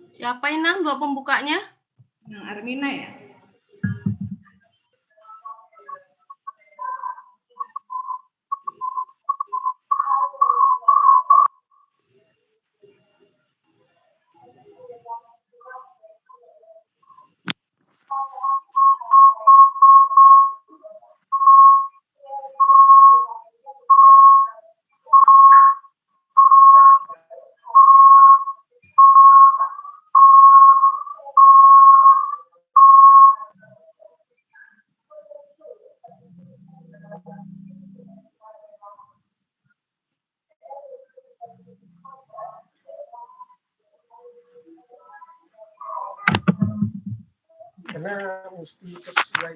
Siapa Inang dua pembukanya? Yang Armina ya? Karena mesti sesuai.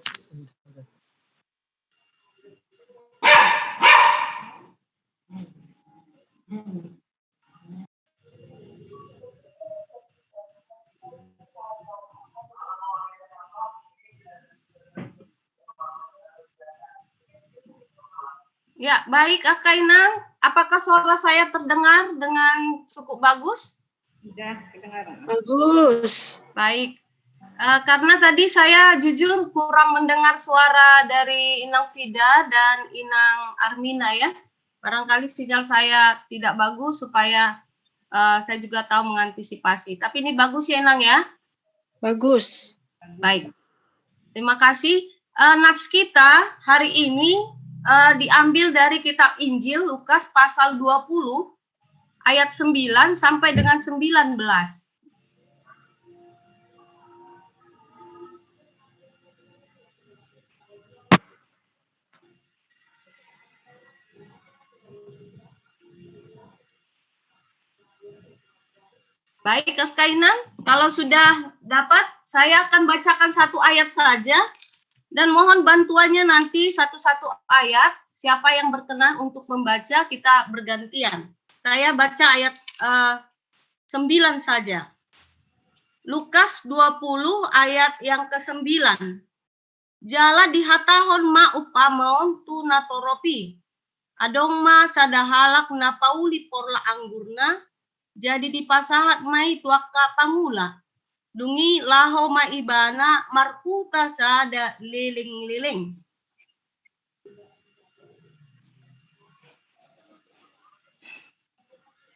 Ya, baik Kak Inang. Apakah suara saya terdengar dengan cukup bagus? Sudah kedengaran. Bagus. Baik. Karena tadi saya jujur kurang mendengar suara dari Inang Fida dan Inang Armina ya. Barangkali sinyal saya tidak bagus supaya saya juga tahu mengantisipasi. Tapi ini bagus ya Inang ya? Bagus. Baik. Terima kasih. Nats kita hari ini diambil dari kitab Injil Lukas pasal 20 ayat 9 sampai dengan 19. Baik, Kak Inang, kalau sudah dapat, saya akan bacakan satu ayat saja dan mohon bantuannya nanti satu-satu ayat. Siapa yang berkenan untuk membaca, kita bergantian. Saya baca ayat 9 saja. Lukas 20 ayat yang ke-9. Jala dihatahon ma upamaon tu natoropi. Adong ma sadahalak na pauli porla anggurna. Jadi dipasahat mai tuaka pangula. Dungi laho ma ibana marputa sada liling-liling.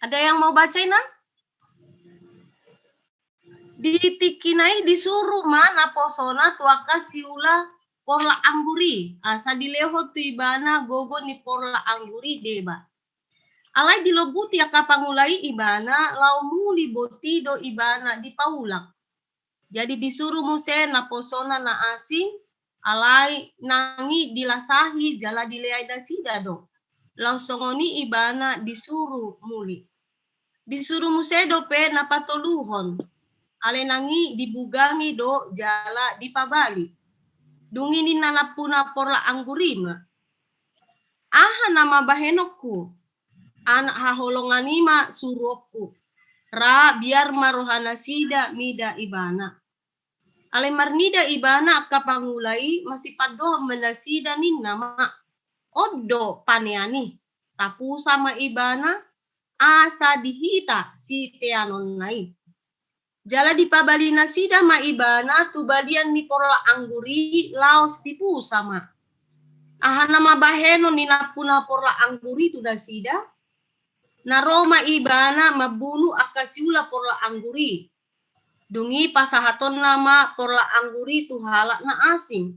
Ada yang mau baca Inang? Ditikinai disuruh mana posona tuaka siula porla angguri. Asa dileho tu ibana gogo ni porla angguri deba. Alai dilobuti akapangulai ibana lau muli boti do ibana di paulak. Jadi disuruh muse na posona na asing alai nangi dilasahi jala dileai dasida do. Lau songoni ibana disuruh muli. Disuruh muse do pe na patoluhon. Ale nangi dibugangi do jala dipabali. Dungi ni nanapuna porla anggurima. Aha nama bahenokku. Anak haholonganima suroku. Ra biar marohana sida mida ibana. Ale marnida ibana kapangulai masih padoh menasida nin nama. Odo paneani. Tapu sama ibana asa dihita si teanon nai. Jala dipabali nasida ma ibana tubalian ni porla angguri laos tipu sama. Aha nama baheno ni napuna porla angguri tu nasida. Na Roma ibana mabunu akasiula porla angguri. Dungi pasahaton nama porla angguri tu halak na asing.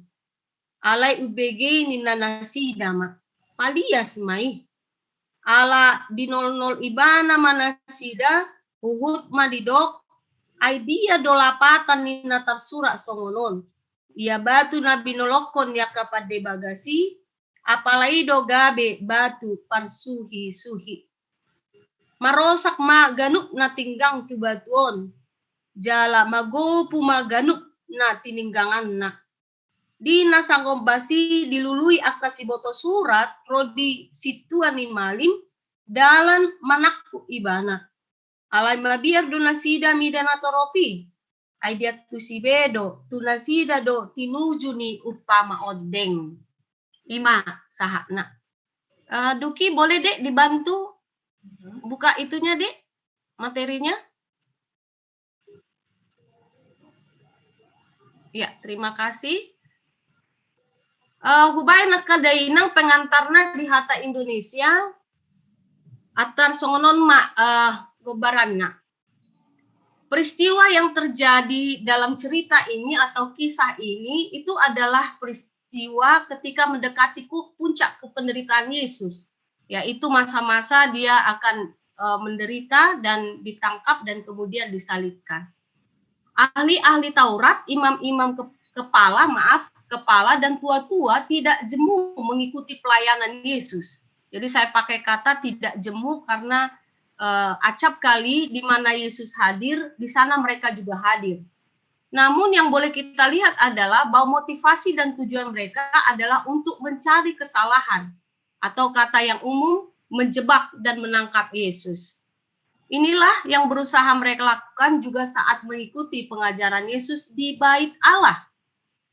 Alai ubege ni nanasida ma. Palias mai. Ala di 00 ibana manasida uhut madidok. Ai dia dolapatan ni natarsurak songonon. Ia batu nabi nolokon ya kapade bagasi. Apalai do gabe batu pansuhi-suhi. Marosak ma ganuk na tinggang tu batuon. Jala magopu ma ganuk na tininggangan na. Di nasangombasi dilului akasi boto surat rodi situan ni malim dalan manakku ibana. Alai mabiar do nasida midana toropi. Ai dia tu sibedo tu nasida do tinuju ni upama odeng. 5 sahakna. Duki boleh Dek dibantu buka itunya Dek, materinya? Ya, terima kasih. Hubay nakadainang pengantarna di Hata Indonesia atar songonon gobaranna. Peristiwa yang terjadi dalam cerita ini atau kisah ini itu adalah peristiwa ketika mendekati puncak penderitaan Yesus, yaitu masa-masa dia akan menderita dan ditangkap dan kemudian disalibkan. Ahli-ahli Taurat, imam-imam kepala dan tua-tua tidak jemu mengikuti pelayanan Yesus. Jadi saya pakai kata tidak jemu karena acap kali di mana Yesus hadir, di sana mereka juga hadir. Namun yang boleh kita lihat adalah bahwa motivasi dan tujuan mereka adalah untuk mencari kesalahan atau kata yang umum menjebak dan menangkap Yesus. Inilah yang berusaha mereka lakukan juga saat mengikuti pengajaran Yesus di Bait Allah.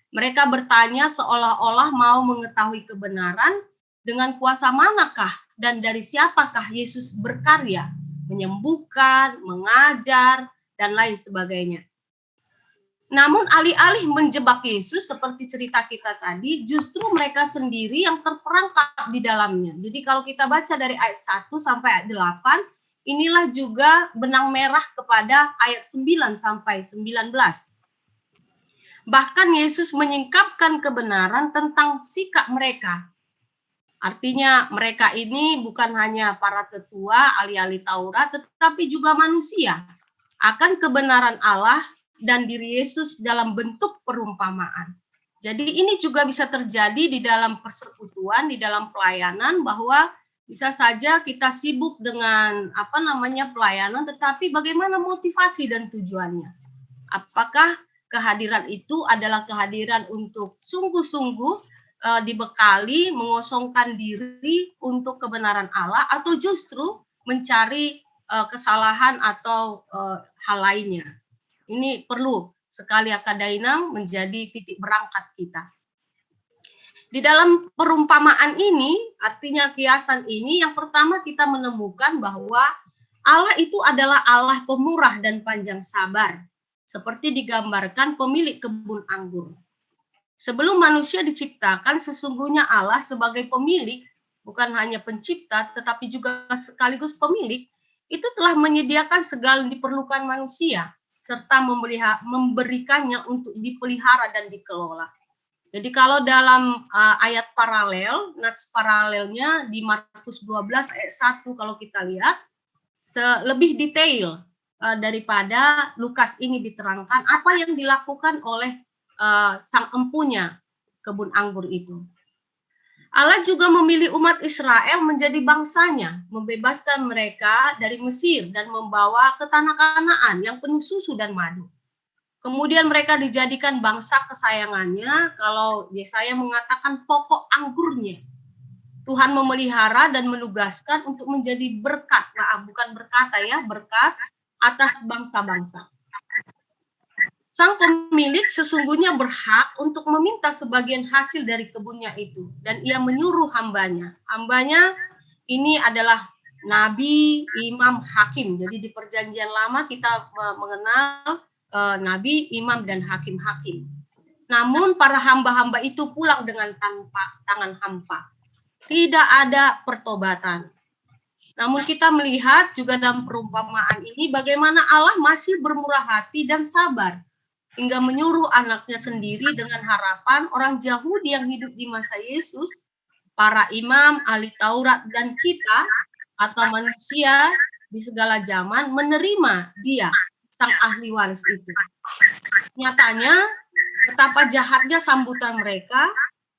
Mereka bertanya seolah-olah mau mengetahui kebenaran dengan kuasa manakah dan dari siapakah Yesus berkarya, menyembuhkan, mengajar, dan lain sebagainya. Namun alih-alih menjebak Yesus seperti cerita kita tadi, justru mereka sendiri yang terperangkap di dalamnya. Jadi kalau kita baca dari ayat 1 sampai ayat 8, inilah juga benang merah kepada ayat 9 sampai 19. Bahkan Yesus menyingkapkan kebenaran tentang sikap mereka. Artinya mereka ini bukan hanya para tetua, ahli-ahli Taurat, tetapi juga manusia akan kebenaran Allah dan diri Yesus dalam bentuk perumpamaan. Jadi ini juga bisa terjadi di dalam persekutuan, di dalam pelayanan, bahwa bisa saja kita sibuk dengan pelayanan, tetapi bagaimana motivasi dan tujuannya? Apakah kehadiran itu adalah kehadiran untuk sungguh-sungguh dibekali, mengosongkan diri untuk kebenaran Allah, atau justru mencari kesalahan atau hal lainnya? Ini perlu sekali akadainang menjadi titik berangkat kita. Di dalam perumpamaan ini, artinya kiasan ini, yang pertama kita menemukan bahwa Allah itu adalah Allah pemurah dan panjang sabar, seperti digambarkan pemilik kebun anggur. Sebelum manusia diciptakan, sesungguhnya Allah sebagai pemilik, bukan hanya pencipta, tetapi juga sekaligus pemilik, itu telah menyediakan segala yang diperlukan manusia, serta memberikannya untuk dipelihara dan dikelola. Jadi kalau dalam ayat paralel, nats paralelnya di Markus 12 ayat 1 kalau kita lihat, lebih detail daripada Lukas ini diterangkan apa yang dilakukan oleh sang empunya kebun anggur itu. Allah juga memilih umat Israel menjadi bangsanya, membebaskan mereka dari Mesir dan membawa ke tanah Kanaan yang penuh susu dan madu. Kemudian mereka dijadikan bangsa kesayangannya, kalau Yesaya mengatakan pokok anggurnya. Tuhan memelihara dan menugaskan untuk menjadi berkat, bukan berkata ya, berkat atas bangsa-bangsa. Sang pemilik sesungguhnya berhak untuk meminta sebagian hasil dari kebunnya itu, dan ia menyuruh hambanya. Hambanya ini adalah nabi, imam, hakim. Jadi di perjanjian lama kita mengenal nabi, imam, dan hakim-hakim. Namun para hamba-hamba itu pulang dengan tangan hampa. Tidak ada pertobatan. Namun kita melihat juga dalam perumpamaan ini bagaimana Allah masih bermurah hati dan sabar, hingga menyuruh anaknya sendiri dengan harapan orang Yahudi yang hidup di masa Yesus, para imam, ahli Taurat, dan kita atau manusia di segala zaman menerima dia, sang ahli waris itu. Nyatanya, betapa jahatnya sambutan mereka,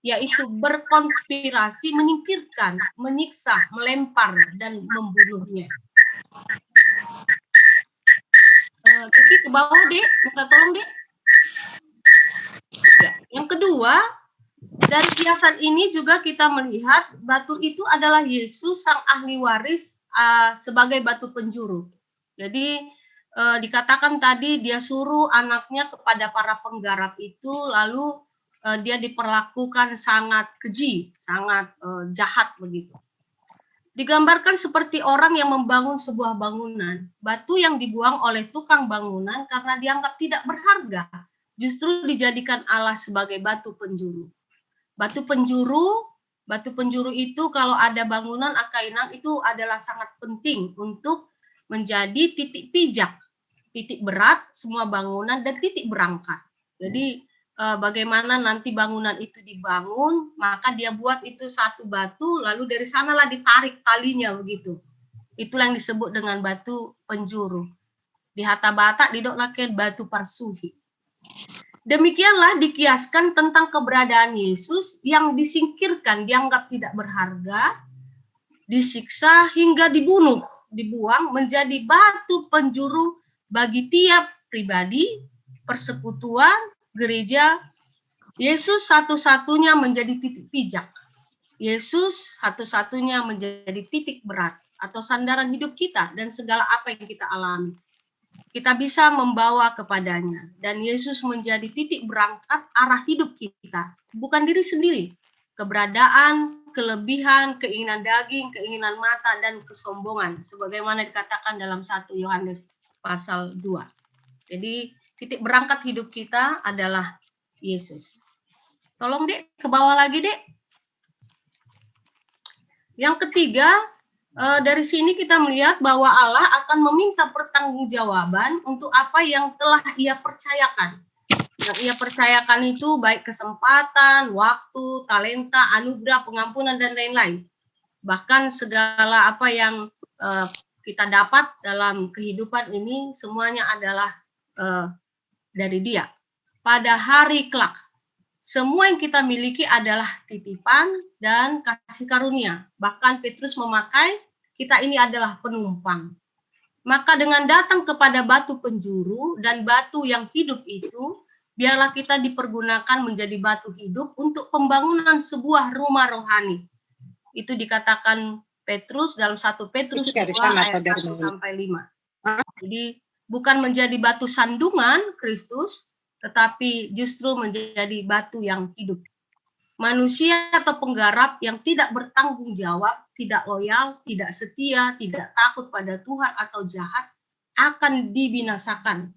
yaitu berkonspirasi, menyingkirkan, menyiksa, melempar, dan membunuhnya. Oke, ke bawah, Dek. Minta tolong, Dek. Ya. Yang kedua, dari kiasan ini juga kita melihat batu itu adalah Yesus, sang ahli waris, sebagai batu penjuru. Jadi dikatakan tadi dia suruh anaknya kepada para penggarap itu, lalu dia diperlakukan sangat keji, sangat jahat begitu. Digambarkan seperti orang yang membangun sebuah bangunan. Batu yang dibuang oleh tukang bangunan karena dianggap tidak berharga, justru dijadikan Allah sebagai batu penjuru. Batu penjuru itu kalau ada bangunan akainang itu adalah sangat penting untuk menjadi titik pijak, titik berat semua bangunan dan titik berangkat. Jadi bagaimana nanti bangunan itu dibangun, maka dia buat itu satu batu, lalu dari sanalah ditarik talinya begitu. Itulah yang disebut dengan batu penjuru. Di Hatta Batak didoknakan batu parsuhi. Demikianlah dikiaskan tentang keberadaan Yesus yang disingkirkan, dianggap tidak berharga, disiksa hingga dibuang menjadi batu penjuru bagi tiap pribadi, persekutuan, gereja. Yesus satu-satunya menjadi titik pijak. Yesus satu-satunya menjadi titik berat atau sandaran hidup kita dan segala apa yang kita alami. Kita bisa membawa kepadanya dan Yesus menjadi titik berangkat arah hidup kita, bukan diri sendiri. Keberadaan, kelebihan, keinginan daging, keinginan mata dan kesombongan sebagaimana dikatakan dalam 1 Yohanes pasal 2. Jadi titik berangkat hidup kita adalah Yesus. Tolong Dek, ke bawah lagi Dek. Yang ketiga, dari sini kita melihat bahwa Allah akan meminta pertanggungjawaban untuk apa yang telah Ia percayakan. Yang Ia percayakan itu baik kesempatan, waktu, talenta, anugerah, pengampunan, dan lain-lain. Bahkan segala apa yang kita dapat dalam kehidupan ini semuanya adalah dari Dia. Pada hari kelak, semua yang kita miliki adalah titipan dan kasih karunia. Bahkan Petrus memakai kita ini adalah penumpang. Maka dengan datang kepada batu penjuru dan batu yang hidup itu, biarlah kita dipergunakan menjadi batu hidup untuk pembangunan sebuah rumah rohani. Itu dikatakan Petrus dalam 1 Petrus 2 ayat 1 sampai 5. Jadi bukan menjadi batu sandungan Kristus, tetapi justru menjadi batu yang hidup. Manusia atau penggarap yang tidak bertanggung jawab, tidak loyal, tidak setia, tidak takut pada Tuhan atau jahat, akan dibinasakan.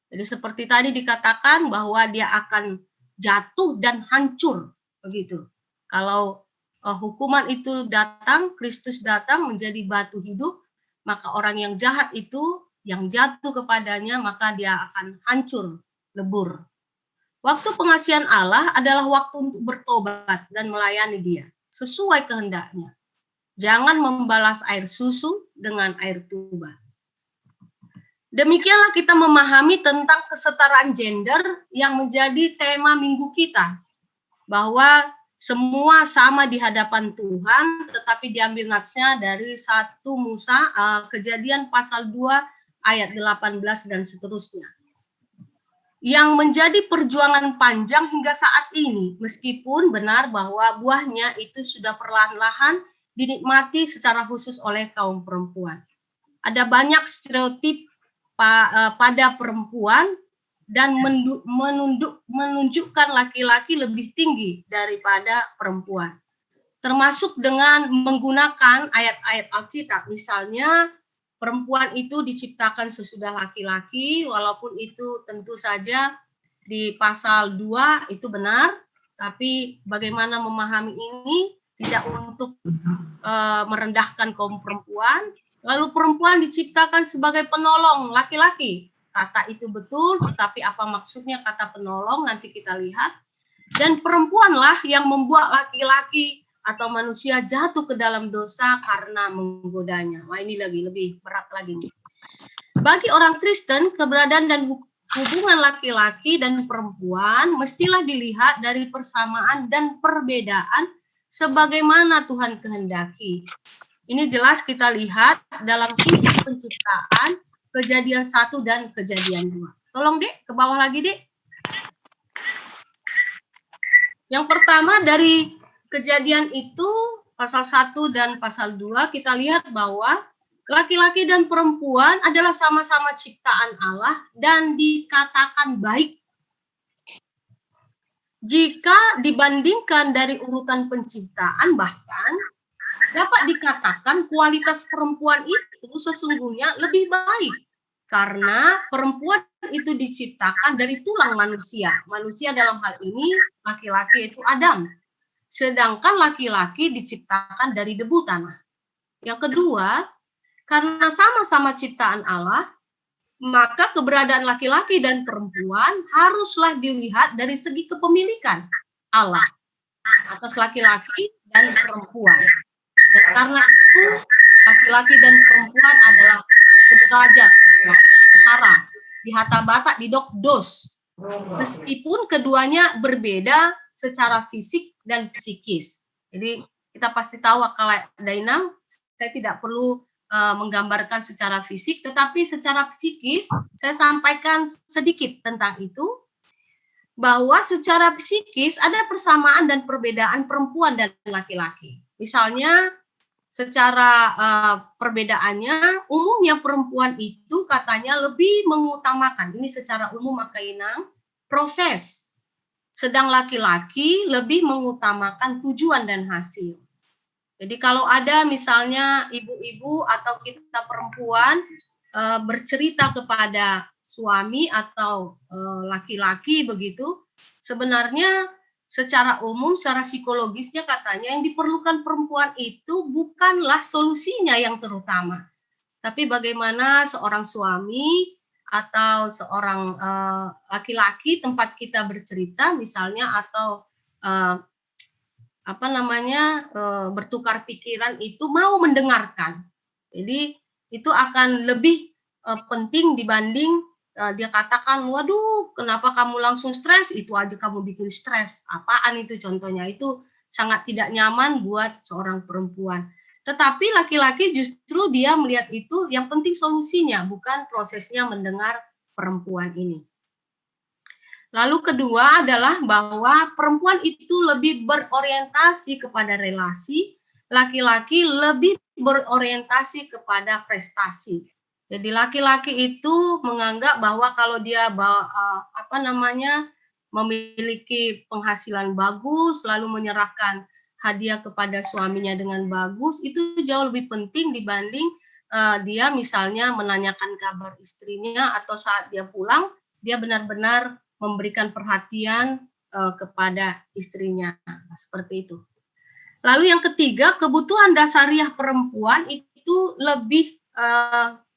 Jadi seperti tadi dikatakan bahwa dia akan jatuh dan hancur. Begitu. Kalau hukuman itu datang, Kristus datang menjadi batu hidup, maka orang yang jahat itu yang jatuh kepadanya, maka dia akan hancur, lebur. Waktu pengasihan Allah adalah waktu untuk bertobat dan melayani Dia sesuai kehendaknya. Jangan membalas air susu dengan air tuba. Demikianlah kita memahami tentang kesetaraan gender yang menjadi tema minggu kita. Bahwa semua sama di hadapan Tuhan, tetapi diambil natsnya dari 1 Musa, Kejadian pasal 2 ayat 18 dan seterusnya. Yang menjadi perjuangan panjang hingga saat ini, meskipun benar bahwa buahnya itu sudah perlahan-lahan dinikmati secara khusus oleh kaum perempuan. Ada banyak stereotip pada perempuan dan menunjukkan laki-laki lebih tinggi daripada perempuan. Termasuk dengan menggunakan ayat-ayat Alkitab, misalnya perempuan itu diciptakan sesudah laki-laki, walaupun itu tentu saja di pasal 2 itu benar, tapi bagaimana memahami ini tidak untuk merendahkan kaum perempuan. Lalu perempuan diciptakan sebagai penolong laki-laki. Kata itu betul, tetapi apa maksudnya kata penolong nanti kita lihat. Dan perempuanlah yang membuat laki-laki atau manusia jatuh ke dalam dosa karena menggodanya. Wah, ini lebih berat lagi nih. Bagi orang Kristen, keberadaan dan hubungan laki-laki dan perempuan mestilah dilihat dari persamaan dan perbedaan sebagaimana Tuhan kehendaki. Ini jelas kita lihat dalam kisah penciptaan, Kejadian 1 dan Kejadian 2. Tolong Dek, ke bawah lagi Dek. Yang pertama dari Kejadian itu pasal 1 dan pasal 2 kita lihat bahwa laki-laki dan perempuan adalah sama-sama ciptaan Allah dan dikatakan baik. Jika dibandingkan dari urutan penciptaan, bahkan dapat dikatakan kualitas perempuan itu sesungguhnya lebih baik karena perempuan itu diciptakan dari tulang manusia. Manusia dalam hal ini laki-laki itu Adam. Sedangkan laki-laki diciptakan dari debu tanah. Yang kedua, karena sama-sama ciptaan Allah, maka keberadaan laki-laki dan perempuan haruslah dilihat dari segi kepemilikan Allah atas laki-laki dan perempuan. Dan karena itu, laki-laki dan perempuan adalah sederajat, setara, di hata bata, di dok dos. Meskipun keduanya berbeda secara fisik dan psikis. Jadi kita pasti tahu kalau Dainam, saya tidak perlu menggambarkan secara fisik, tetapi secara psikis saya sampaikan sedikit tentang itu, bahwa secara psikis ada persamaan dan perbedaan perempuan dan laki-laki. Misalnya secara perbedaannya, umumnya perempuan itu katanya lebih mengutamakan, ini secara umum Makainam, proses. Sedang laki-laki lebih mengutamakan tujuan dan hasil. Jadi kalau ada misalnya ibu-ibu atau kita perempuan bercerita kepada suami atau laki-laki begitu, sebenarnya secara umum, secara psikologisnya katanya yang diperlukan perempuan itu bukanlah solusinya yang terutama, tapi bagaimana seorang suami atau seorang laki-laki tempat kita bercerita misalnya atau bertukar pikiran itu mau mendengarkan. Jadi itu akan lebih penting dibanding dia katakan, waduh, kenapa kamu langsung stres? Itu aja kamu bikin stres. Apaan itu contohnya? Itu sangat tidak nyaman buat seorang perempuan. Tetapi laki-laki justru dia melihat itu yang penting solusinya, bukan prosesnya mendengar perempuan ini. Lalu kedua adalah bahwa perempuan itu lebih berorientasi kepada relasi, laki-laki lebih berorientasi kepada prestasi. Jadi laki-laki itu menganggap bahwa kalau dia memiliki penghasilan bagus, lalu menyerahkan hadiah kepada suaminya dengan bagus, itu jauh lebih penting dibanding dia misalnya menanyakan kabar istrinya atau saat dia pulang, dia benar-benar memberikan perhatian kepada istrinya. Seperti itu. Lalu yang ketiga, kebutuhan dasariah perempuan itu lebih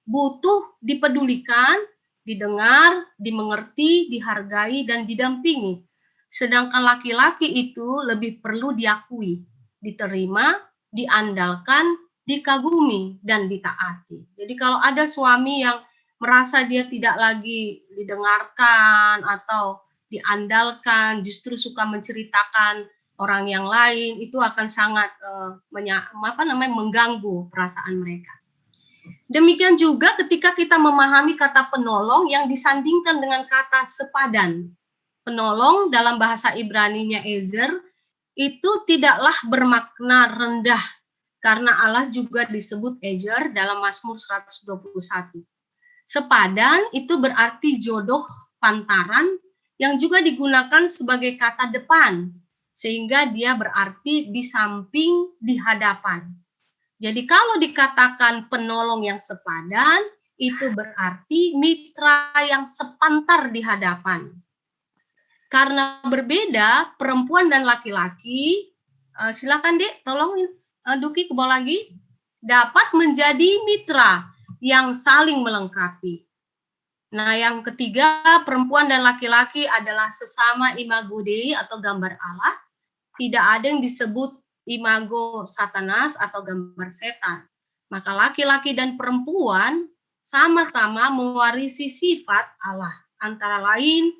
butuh dipedulikan, didengar, dimengerti, dihargai, dan didampingi. Sedangkan laki-laki itu lebih perlu diakui, diterima, diandalkan, dikagumi, dan ditaati. Jadi kalau ada suami yang merasa dia tidak lagi didengarkan atau diandalkan, justru suka menceritakan orang yang lain, itu akan sangat mengganggu perasaan mereka. Demikian juga ketika kita memahami kata penolong yang disandingkan dengan kata sepadan. Penolong dalam bahasa Ibraninya Ezer itu tidaklah bermakna rendah, karena Allah juga disebut Ezer dalam Mazmur 121. Sepadan itu berarti jodoh, pantaran, yang juga digunakan sebagai kata depan, sehingga dia berarti di samping, di hadapan. Jadi kalau dikatakan penolong yang sepadan, itu berarti mitra yang sepantar di hadapan. Karena berbeda, perempuan dan laki-laki, silakan Dek, tolong Duki ke bawah lagi, dapat menjadi mitra yang saling melengkapi. Nah, yang ketiga, perempuan dan laki-laki adalah sesama imago Dei atau gambar Allah. Tidak ada yang disebut imago Satanas atau gambar setan. Maka laki-laki dan perempuan sama-sama mewarisi sifat Allah. Antara lain,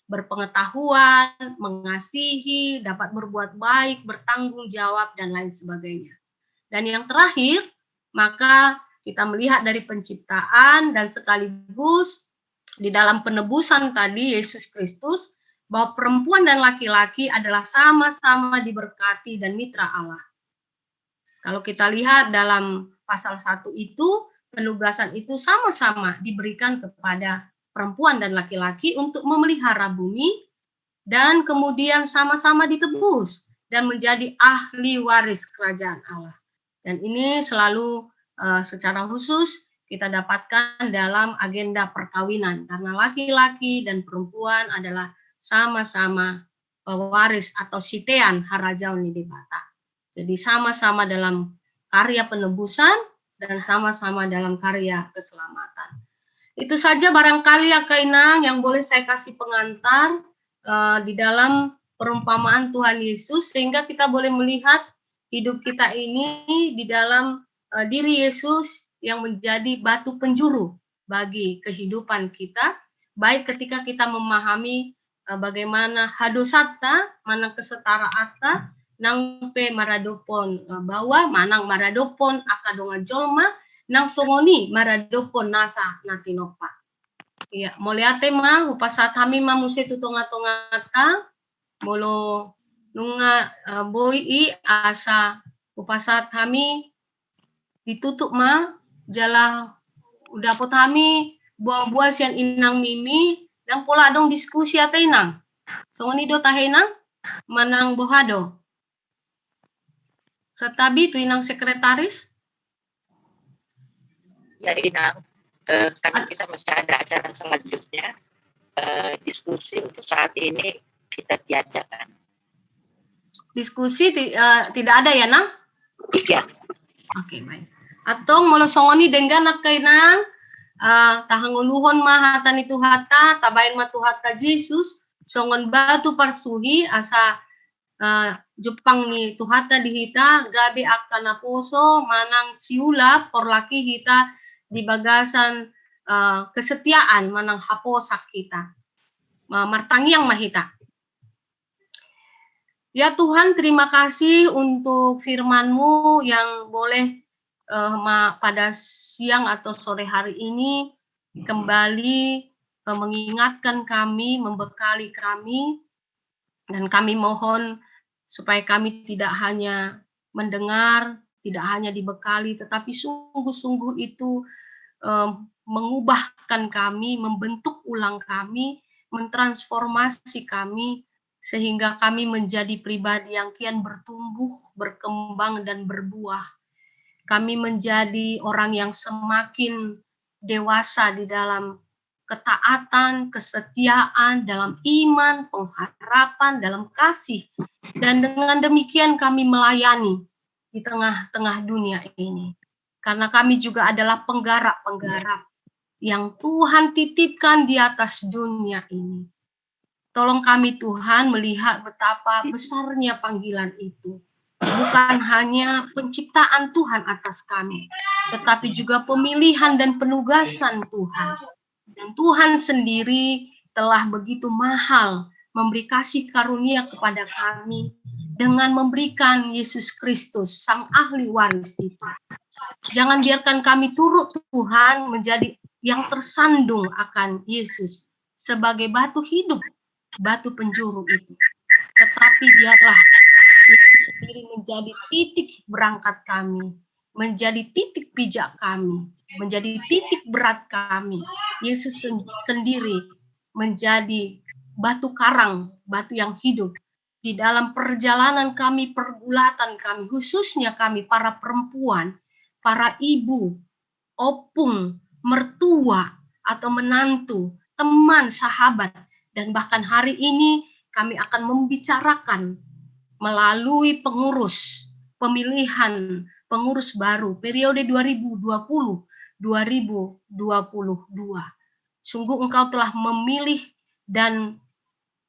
berpengetahuan, mengasihi, dapat berbuat baik, bertanggung jawab, dan lain sebagainya. Dan yang terakhir, maka kita melihat dari penciptaan dan sekaligus di dalam penebusan tadi Yesus Kristus, bahwa perempuan dan laki-laki adalah sama-sama diberkati dan mitra Allah. Kalau kita lihat dalam pasal 1 itu, penugasan itu sama-sama diberikan kepada perempuan dan laki-laki untuk memelihara bumi dan kemudian sama-sama ditebus dan menjadi ahli waris kerajaan Allah. Dan ini selalu secara khusus kita dapatkan dalam agenda perkawinan, karena laki-laki dan perempuan adalah sama-sama pewaris atau sitean harajaun di bata. Jadi sama-sama dalam karya penebusan dan sama-sama dalam karya keselamatan. Itu saja barangkali ya Kak Inang yang boleh saya kasih pengantar di dalam perumpamaan Tuhan Yesus, sehingga kita boleh melihat hidup kita ini di dalam diri Yesus yang menjadi batu penjuru bagi kehidupan kita, baik ketika kita memahami bagaimana hadosata, mana kesetaraata, nang pe maradopon bahwa manang maradopon akadonga jolma, nang songoni maradopon nasa natinopa. Iya, moliate ma upasat kami ma musi tutonga-tongata, molo nunga boy i asa upasat kami ditutup ma jala udah pot kami buah-buah sian inang mimi dan pola dong diskusi ata inang songoni do tahenang manang bohado setabi tu inang sekretaris Ya Inang, karena kita masih ada acara selanjutnya, diskusi untuk saat ini kita tiadakan. diskusi tidak ada ya nang? Ya. Oke, baik. Atong molo songoni dengganak kay nang tahanguluhon mahatan itu hata tabayin matuhata Jesus songon batu parsuhi asa Jepang ni tuhata dihita gabi akan aposo manang siula porlaki hita di bagasan kesetiaan manang haposak kita martangiang mahita. Ya Tuhan, terima kasih untuk firman-Mu yang boleh pada siang atau sore hari ini kembali mengingatkan kami, membekali kami, dan kami mohon supaya kami tidak hanya mendengar, tidak hanya dibekali, tetapi sungguh-sungguh itu mengubahkan kami, membentuk ulang kami, mentransformasi kami, sehingga kami menjadi pribadi yang kian bertumbuh, berkembang, dan berbuah. Kami menjadi orang yang semakin dewasa di dalam ketaatan, kesetiaan, dalam iman, pengharapan, dalam kasih. Dan dengan demikian kami melayani di tengah-tengah dunia ini. Karena kami juga adalah penggarap-penggarap yang Tuhan titipkan di atas dunia ini. Tolong kami Tuhan melihat betapa besarnya panggilan itu. Bukan hanya penciptaan Tuhan atas kami, tetapi juga pemilihan dan penugasan Tuhan. Dan Tuhan sendiri telah begitu mahal memberi kasih karunia kepada kami dengan memberikan Yesus Kristus, Sang Ahli Waris itu. Jangan biarkan kami turut Tuhan menjadi yang tersandung akan Yesus sebagai batu hidup, batu penjuru itu. Tetapi biarlah Yesus sendiri menjadi titik berangkat kami, menjadi titik pijak kami, menjadi titik berat kami. Yesus sendiri menjadi batu karang, batu yang hidup di dalam perjalanan kami, pergulatan kami, khususnya kami para perempuan, para ibu, opung, mertua, atau menantu, teman, sahabat, dan bahkan hari ini kami akan membicarakan melalui pengurus, pemilihan pengurus baru periode 2020-2022. Sungguh Engkau telah memilih dan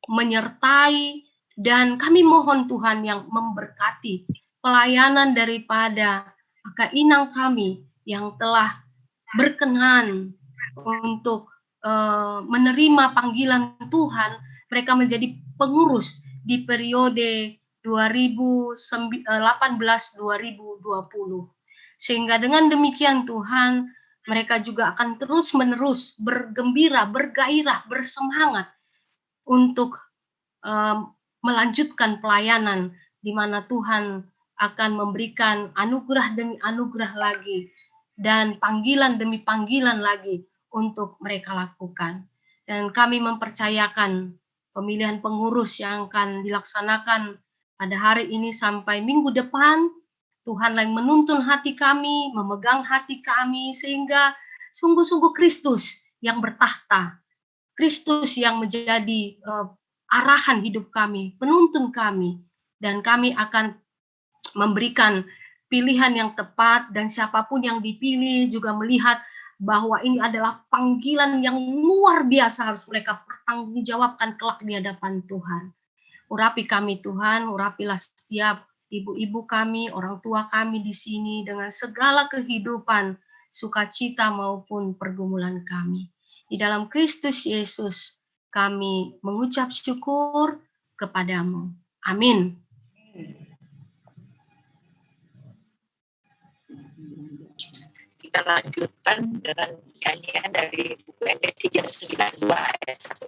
menyertai, dan kami mohon Tuhan yang memberkati pelayanan daripada Kak Inang kami yang telah berkenan untuk menerima panggilan Tuhan, mereka menjadi pengurus di periode 2018-2020. Sehingga dengan demikian Tuhan, mereka juga akan terus-menerus bergembira, bergairah, bersemangat untuk melanjutkan pelayanan di mana Tuhan akan memberikan anugerah demi anugerah lagi dan panggilan demi panggilan lagi untuk mereka lakukan. Dan kami mempercayakan pemilihan pengurus yang akan dilaksanakan pada hari ini sampai minggu depan Tuhan yang menuntun hati kami, memegang hati kami, sehingga sungguh-sungguh Kristus yang bertahta, Kristus yang menjadi arahan hidup kami, penuntun kami, dan kami akan memberikan pilihan yang tepat, dan siapapun yang dipilih juga melihat bahwa ini adalah panggilan yang luar biasa harus mereka pertanggungjawabkan kelak di hadapan Tuhan. Urapi kami Tuhan, urapilah setiap ibu-ibu kami, orang tua kami di sini dengan segala kehidupan, sukacita maupun pergumulan kami. Di dalam Kristus Yesus kami mengucap syukur kepadamu. Amin. Kita lanjutkan dengan nyanyian dari buku ND 392 ayat 1.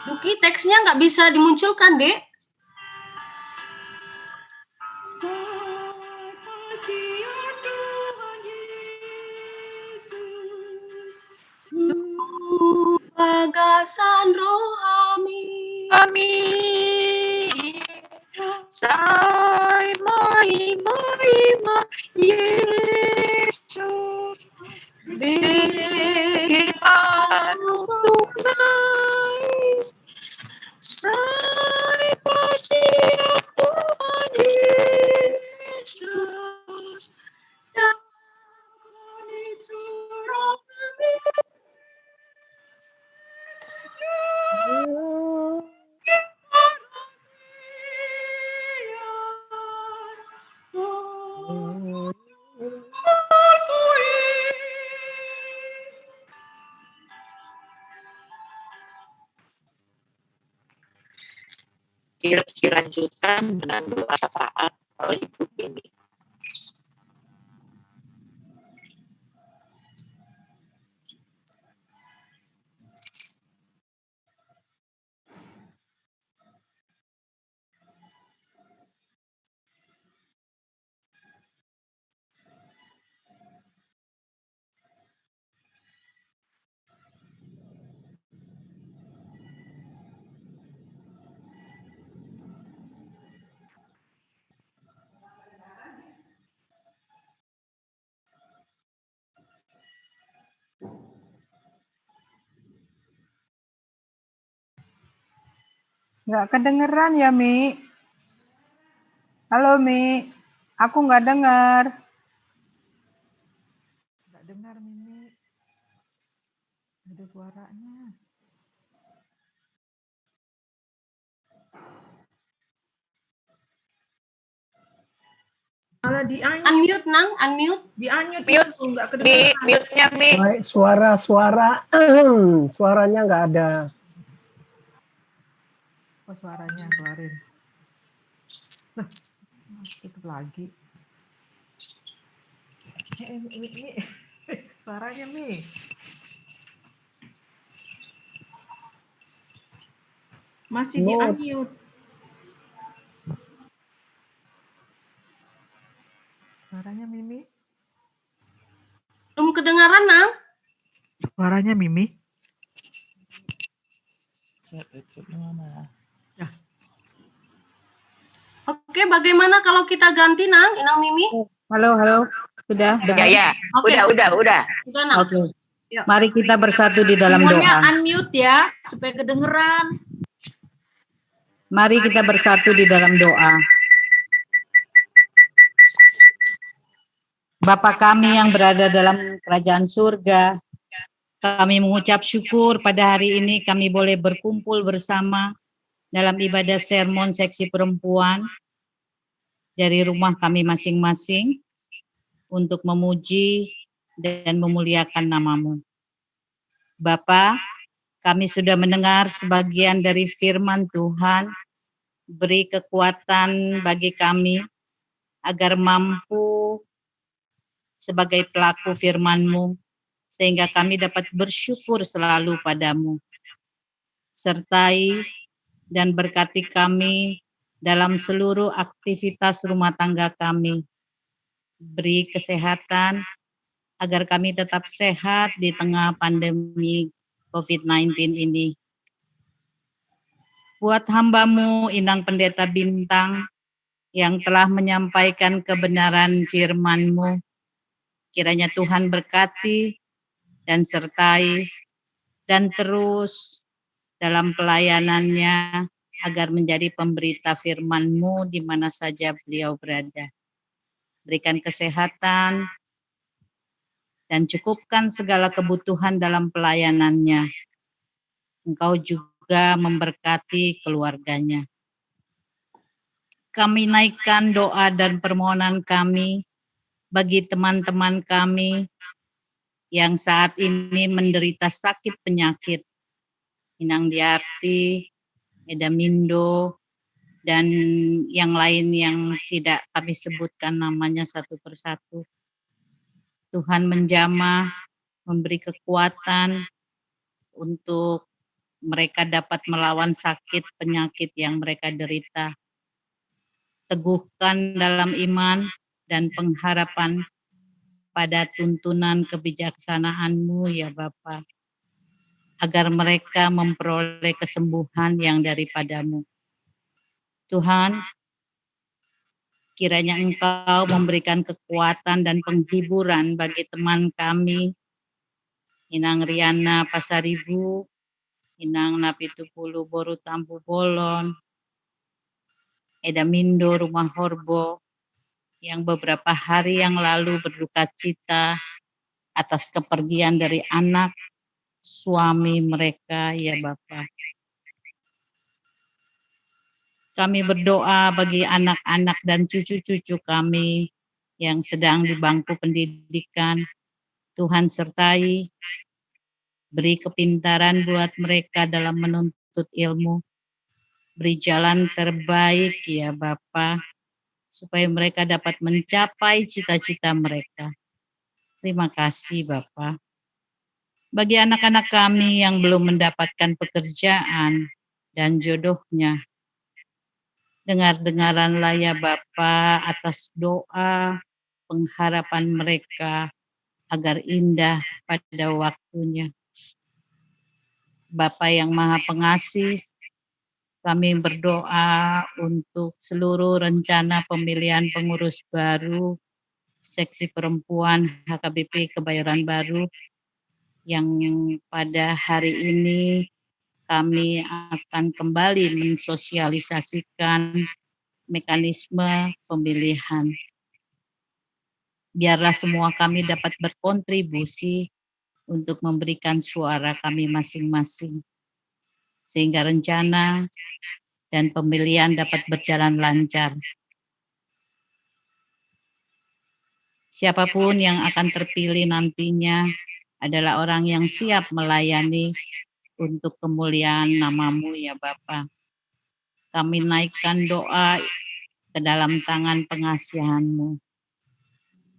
Duki, teksnya nggak bisa dimunculkan, Dek. Bagasan roh amin. Amin. Sai mai Yesus berikan untuk naik. Sai pasti Tuhan Yesus. Dilanjutkan dengan doa syafaat oleh Ibu Bini. Nggak kedengeran ya, Mi? Halo, Mi. Aku nggak dengar. Nggak dengar, Mi. Ada suaranya. Malah Unmute, Nang, unmute. di-unmute Mute. itu, nggak Mi, kedengeran. mute-nya Mi. Baik, suaranya nggak ada. Oh, suaranya keluarin. Lah, tutup lagi. Mi. Suaranya, Mi. Masih Mute. di-unmute. Suaranya Mimi. Belum kedengaran, Nang. Suaranya Mimi. Oke, bagaimana kalau kita ganti, Nang, Inang Mimi? Halo, sudah. Ya. Oke, Udah. sudah, Nang. Oke. Yuk. Mari kita bersatu di dalam Semuanya doa. unmute ya, supaya kedengeran. Mari kita bersatu di dalam doa. Bapa kami yang berada dalam kerajaan surga, kami mengucap syukur pada hari ini kami boleh berkumpul bersama dalam ibadah sermon seksi perempuan dari rumah kami masing-masing untuk memuji dan memuliakan nama-Mu. Bapa, kami sudah mendengar sebagian dari firman Tuhan, beri kekuatan bagi kami agar mampu sebagai pelaku firman-Mu, sehingga kami dapat bersyukur selalu padamu. Sertai dan berkati kami dalam seluruh aktivitas rumah tangga kami. Beri kesehatan agar kami tetap sehat di tengah pandemi COVID-19 ini. Buat hamba-Mu, Inang Pendeta Bintang, yang telah menyampaikan kebenaran firman-Mu, kiranya Tuhan berkati dan sertai dan terus dalam pelayanannya agar menjadi pemberita firman-Mu di mana saja beliau berada. Berikan kesehatan dan cukupkan segala kebutuhan dalam pelayanannya. Engkau juga memberkati keluarganya. Kami naikkan doa dan permohonan kami bagi teman-teman kami yang saat ini menderita sakit penyakit. Inang Diarti, Edamindo, dan yang lain yang tidak kami sebutkan namanya satu persatu. Tuhan menjamah, memberi kekuatan untuk mereka dapat melawan sakit penyakit yang mereka derita. Teguhkan dalam iman dan pengharapan pada tuntunan kebijaksanaan-Mu ya Bapa, agar mereka memperoleh kesembuhan yang daripada-Mu. Tuhan, kiranya Engkau memberikan kekuatan dan penghiburan bagi teman kami, Inang Riana Pasaribu, Inang Napitupulu Boru Tampu Bolon, Edamindo Rumah Horbo, yang beberapa hari yang lalu berduka cita atas kepergian dari anak suami mereka ya Bapak. Kami berdoa bagi anak-anak dan cucu-cucu kami yang sedang di bangku pendidikan. Tuhan sertai, beri kepintaran buat mereka dalam menuntut ilmu. Beri jalan terbaik ya Bapa, supaya mereka dapat mencapai cita-cita mereka. Terima kasih Bapa. Bagi anak-anak kami yang belum mendapatkan pekerjaan dan jodohnya, dengar-dengaranlah ya Bapa atas doa pengharapan mereka agar indah pada waktunya. Bapa yang Maha Pengasih, kami berdoa untuk seluruh rencana pemilihan pengurus baru Seksi Perempuan HKBP Kebayoran Baru yang pada hari ini kami akan kembali mensosialisasikan mekanisme pemilihan. Biarlah semua kami dapat berkontribusi untuk memberikan suara kami masing-masing, sehingga rencana dan pemilihan dapat berjalan lancar. Siapapun yang akan terpilih nantinya adalah orang yang siap melayani untuk kemuliaan nama-Mu ya Bapa. Kami naikkan doa ke dalam tangan pengasihan-Mu.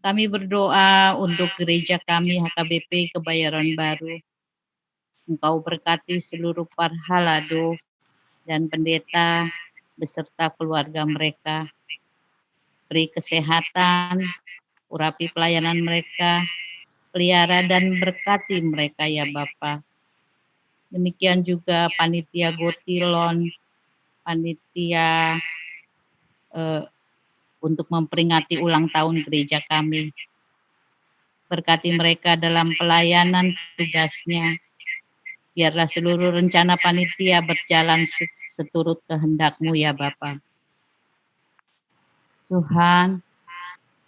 Kami berdoa untuk gereja kami HKBP Kebayoran Baru. Engkau berkati seluruh parhalado dan pendeta beserta keluarga mereka. Beri kesehatan, urapi pelayanan mereka, pelihara dan berkati mereka ya Bapa. Demikian juga panitia Gotilon, panitia untuk memperingati ulang tahun gereja kami. Berkati mereka dalam pelayanan tugasnya. Biarlah seluruh rencana panitia berjalan seturut kehendak-Mu ya Bapa. Tuhan,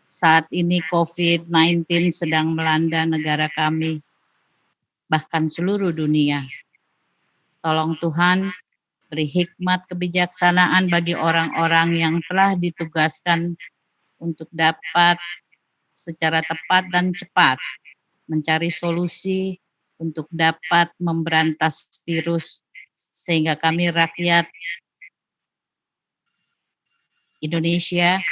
saat ini COVID-19 sedang melanda negara kami, bahkan seluruh dunia. Tolong Tuhan, beri hikmat kebijaksanaan bagi orang-orang yang telah ditugaskan untuk dapat secara tepat dan cepat mencari solusi untuk dapat memberantas virus, sehingga kami rakyat Indonesia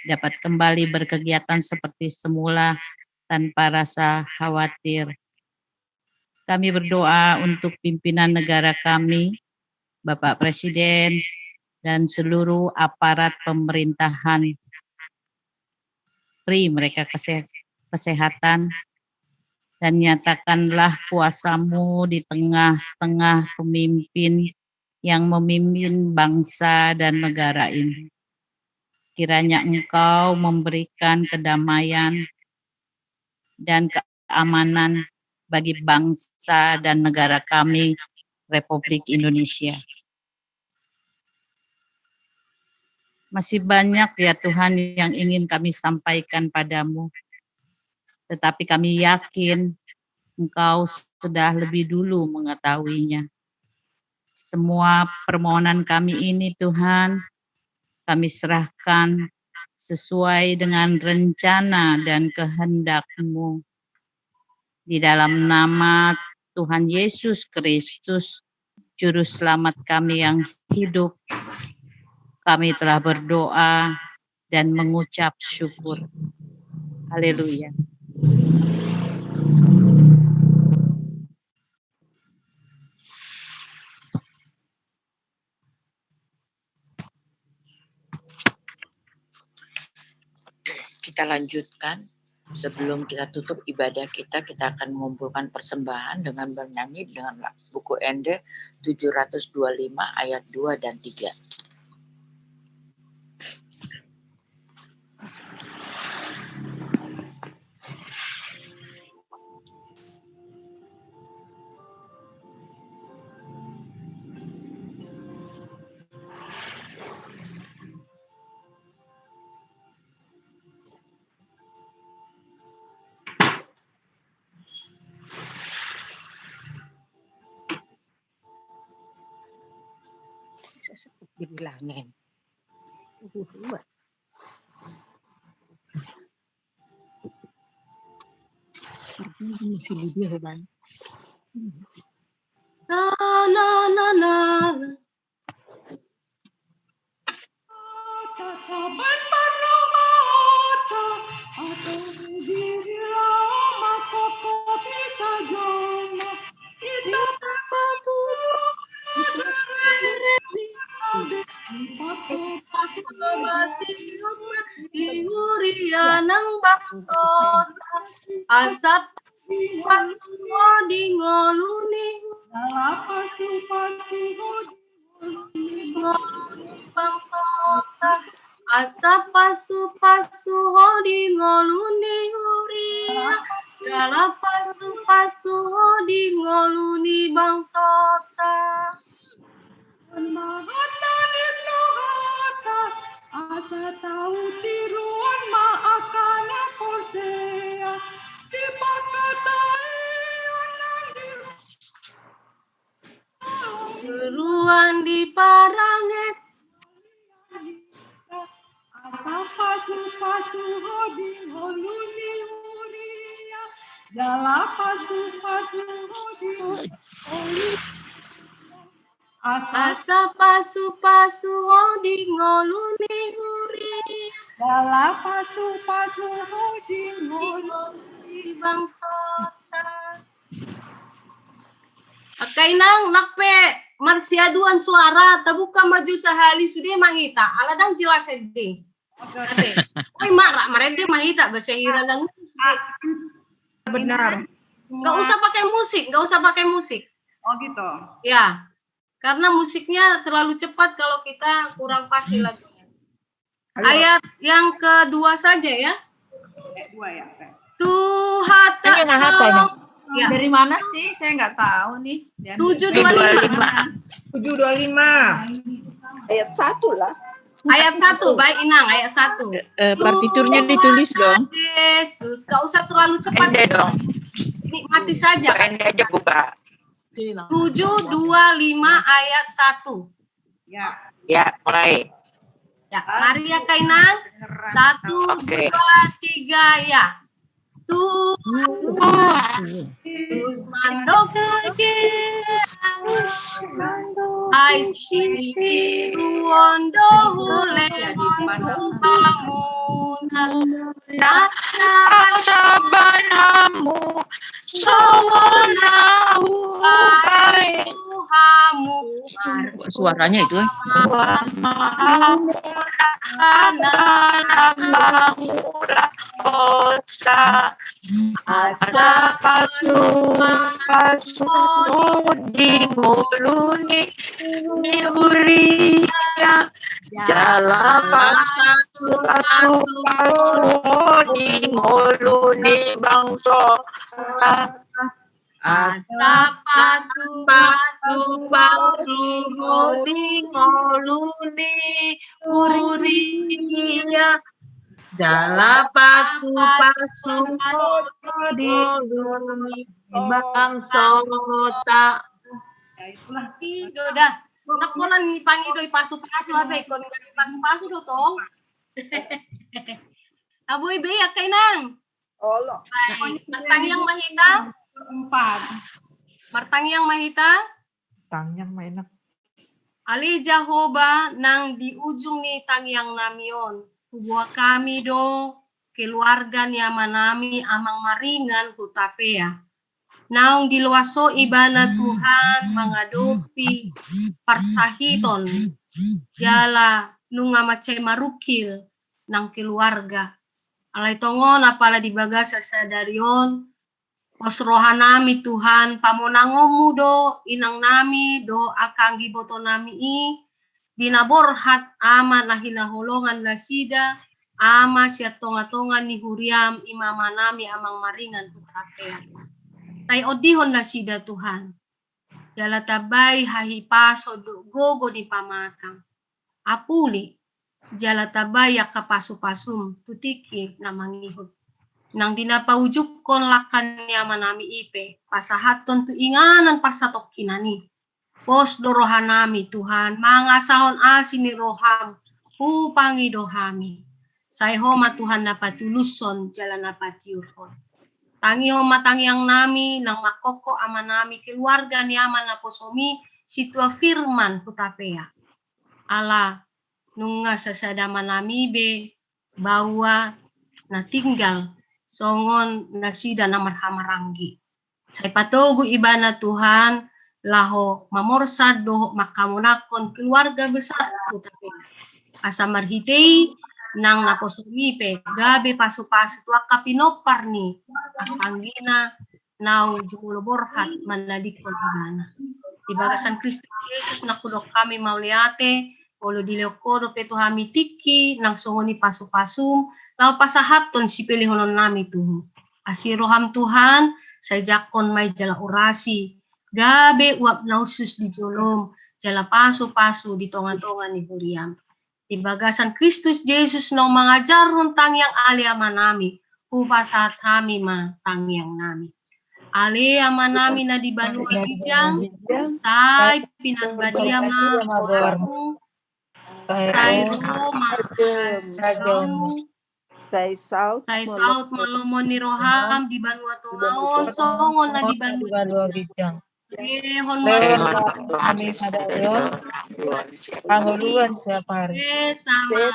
dapat kembali berkegiatan seperti semula tanpa rasa khawatir. Kami berdoa untuk pimpinan negara kami, Bapak Presiden, dan seluruh aparat pemerintahan. Beri mereka kesehatan, dan nyatakanlah kuasa-Mu di tengah-tengah pemimpin yang memimpin bangsa dan negara ini. Kiranya Engkau memberikan kedamaian dan keamanan bagi bangsa dan negara kami, Republik Indonesia. Masih banyak ya Tuhan yang ingin kami sampaikan padamu. Tetapi kami yakin Engkau sudah lebih dulu mengetahuinya. Semua permohonan kami ini Tuhan, kami serahkan sesuai dengan rencana dan kehendak-Mu. Di dalam nama Tuhan Yesus Kristus, Juru Selamat kami yang hidup, kami telah berdoa dan mengucap syukur. Haleluya. Kita lanjutkan. Sebelum kita tutup ibadah kita akan mengumpulkan persembahan dengan bernyanyi dengan buku Ende 725 ayat 2 dan 3. Dibilangin. Na na na na. Nang baksot asap pasuo di ngoluni bangsota asap pasu di ngoluni huria gala pasu di ngoluni bangsota asa tahu tiruan maakana korsea dipakatai Geruan di paranget asa pasu di ngoluni huria jala pasu di ngoluni asa pasu di ngoluni huri jala pasu di ngoluni bangsota Kainang nakpe marsiaduan suara tabuka maju sahali sudah mangita aladang jelas ede ate oi marah mereka mangita bahasa hiranang Benar. nggak usah pakai musik Oh gitu. ya karena musiknya terlalu cepat kalau kita kurang pasti lagunya. Ayat yang kedua saja ya. Dua ya. Tuhan tak salah. Ya. Dari mana sih? Saya nggak tahu nih. 725. 725. Ayat 1 lah. Ayat 1, baik Inang, ayat 1. Partiturnya ditulis dong. Yesus, gak usah terlalu cepat. Ende dong. Nikmati saja. Ende aja buka. 725 ayat 1. Ya. Ya, mulai. Ya, mari ya Kainang. 1, 2, 3 ya. Terus mandok ai si ruondo hule untuk pamuna Saban hamu sawana uai Tuhanmu. Suaranya itu. Asa pasu di muluni di uria jalan pasu di muluni bangsa asa pasu di ngoluni uria jala pasu di bangsa ta. Itulah itu dah. Nakolan ni pangidoy pasu-pasu ate kon gani pasu-pasu do to. Aboy be akay nang. Olo. Martang yang mahita. 4. Martang yang mahita. Tangyang mainak. Ali Jehovah nang di ujung ni tangyang namion. Kubuah kami do keluarga ni amanami amang maringan kutapea. Naong diluaso ibana Tuhan mangadopi parsahiton jala nunga mace marukil nang keluarga. Alay tongon apala dibaga sa sadarion pos rohanami Tuhan pamonangomu do inang nami do akang giboto nami dinaborhat ama nahinahulongan lasida ama siya tonga-tonga ni huriam imama nami amang maringan tutapea. Tay odihon na sida Tuhan. Jala tabay hahipaso do gogo di pamatang. Apuli. Jala tabay kapasu-pasum tutiki na mangihod. Nang dinapaujuk kon lakan niya manami ipe. Pasahaton tu inganan pasatok kinani. Pos dorohan nami Tuhan. Mangasahon asin ni roham. Upangi dohami. Sayhoma Tuhan napatuluson jala napatiurhon. Tangiho matangyang nami nang makoko ama nami keluarga ni ama na posomi situa firman kutapea. Ala nunga sasadama nami be bawa na tinggal songon nasida na marhamaranggi. Say patogo iba na Tuhan laho mamorsad do makamunakon keluarga besar kutapea. Asa marhitei nang naposumipe gabe pasu-pasu tua kapinopar ni apanggina nau jumulo borhat manadikon ibana di bagasan Kristus Yesus nakudok kami mauliate polo dileokodo peto hami tiki nang songoni pasu-pasum lau pasahaton si pilihonon nami tuhu asiroham Tuhan say jakon may jala orasi gabe uap nausus di jolom jala pasu-pasu di tonga-tonga ni huriam. Di bagasan Kristus Yesus no mangajar huntang yang aliama nami, upasat kami ma tangyang nami. Aliama nami na di banua bijang, tay pinagbadia ma warmu, tay Roma, tay saut malomon ni roham di banua tongaon, songon na di banua bijang. Hon Kami sadayon. Panguluan siapa hari. sama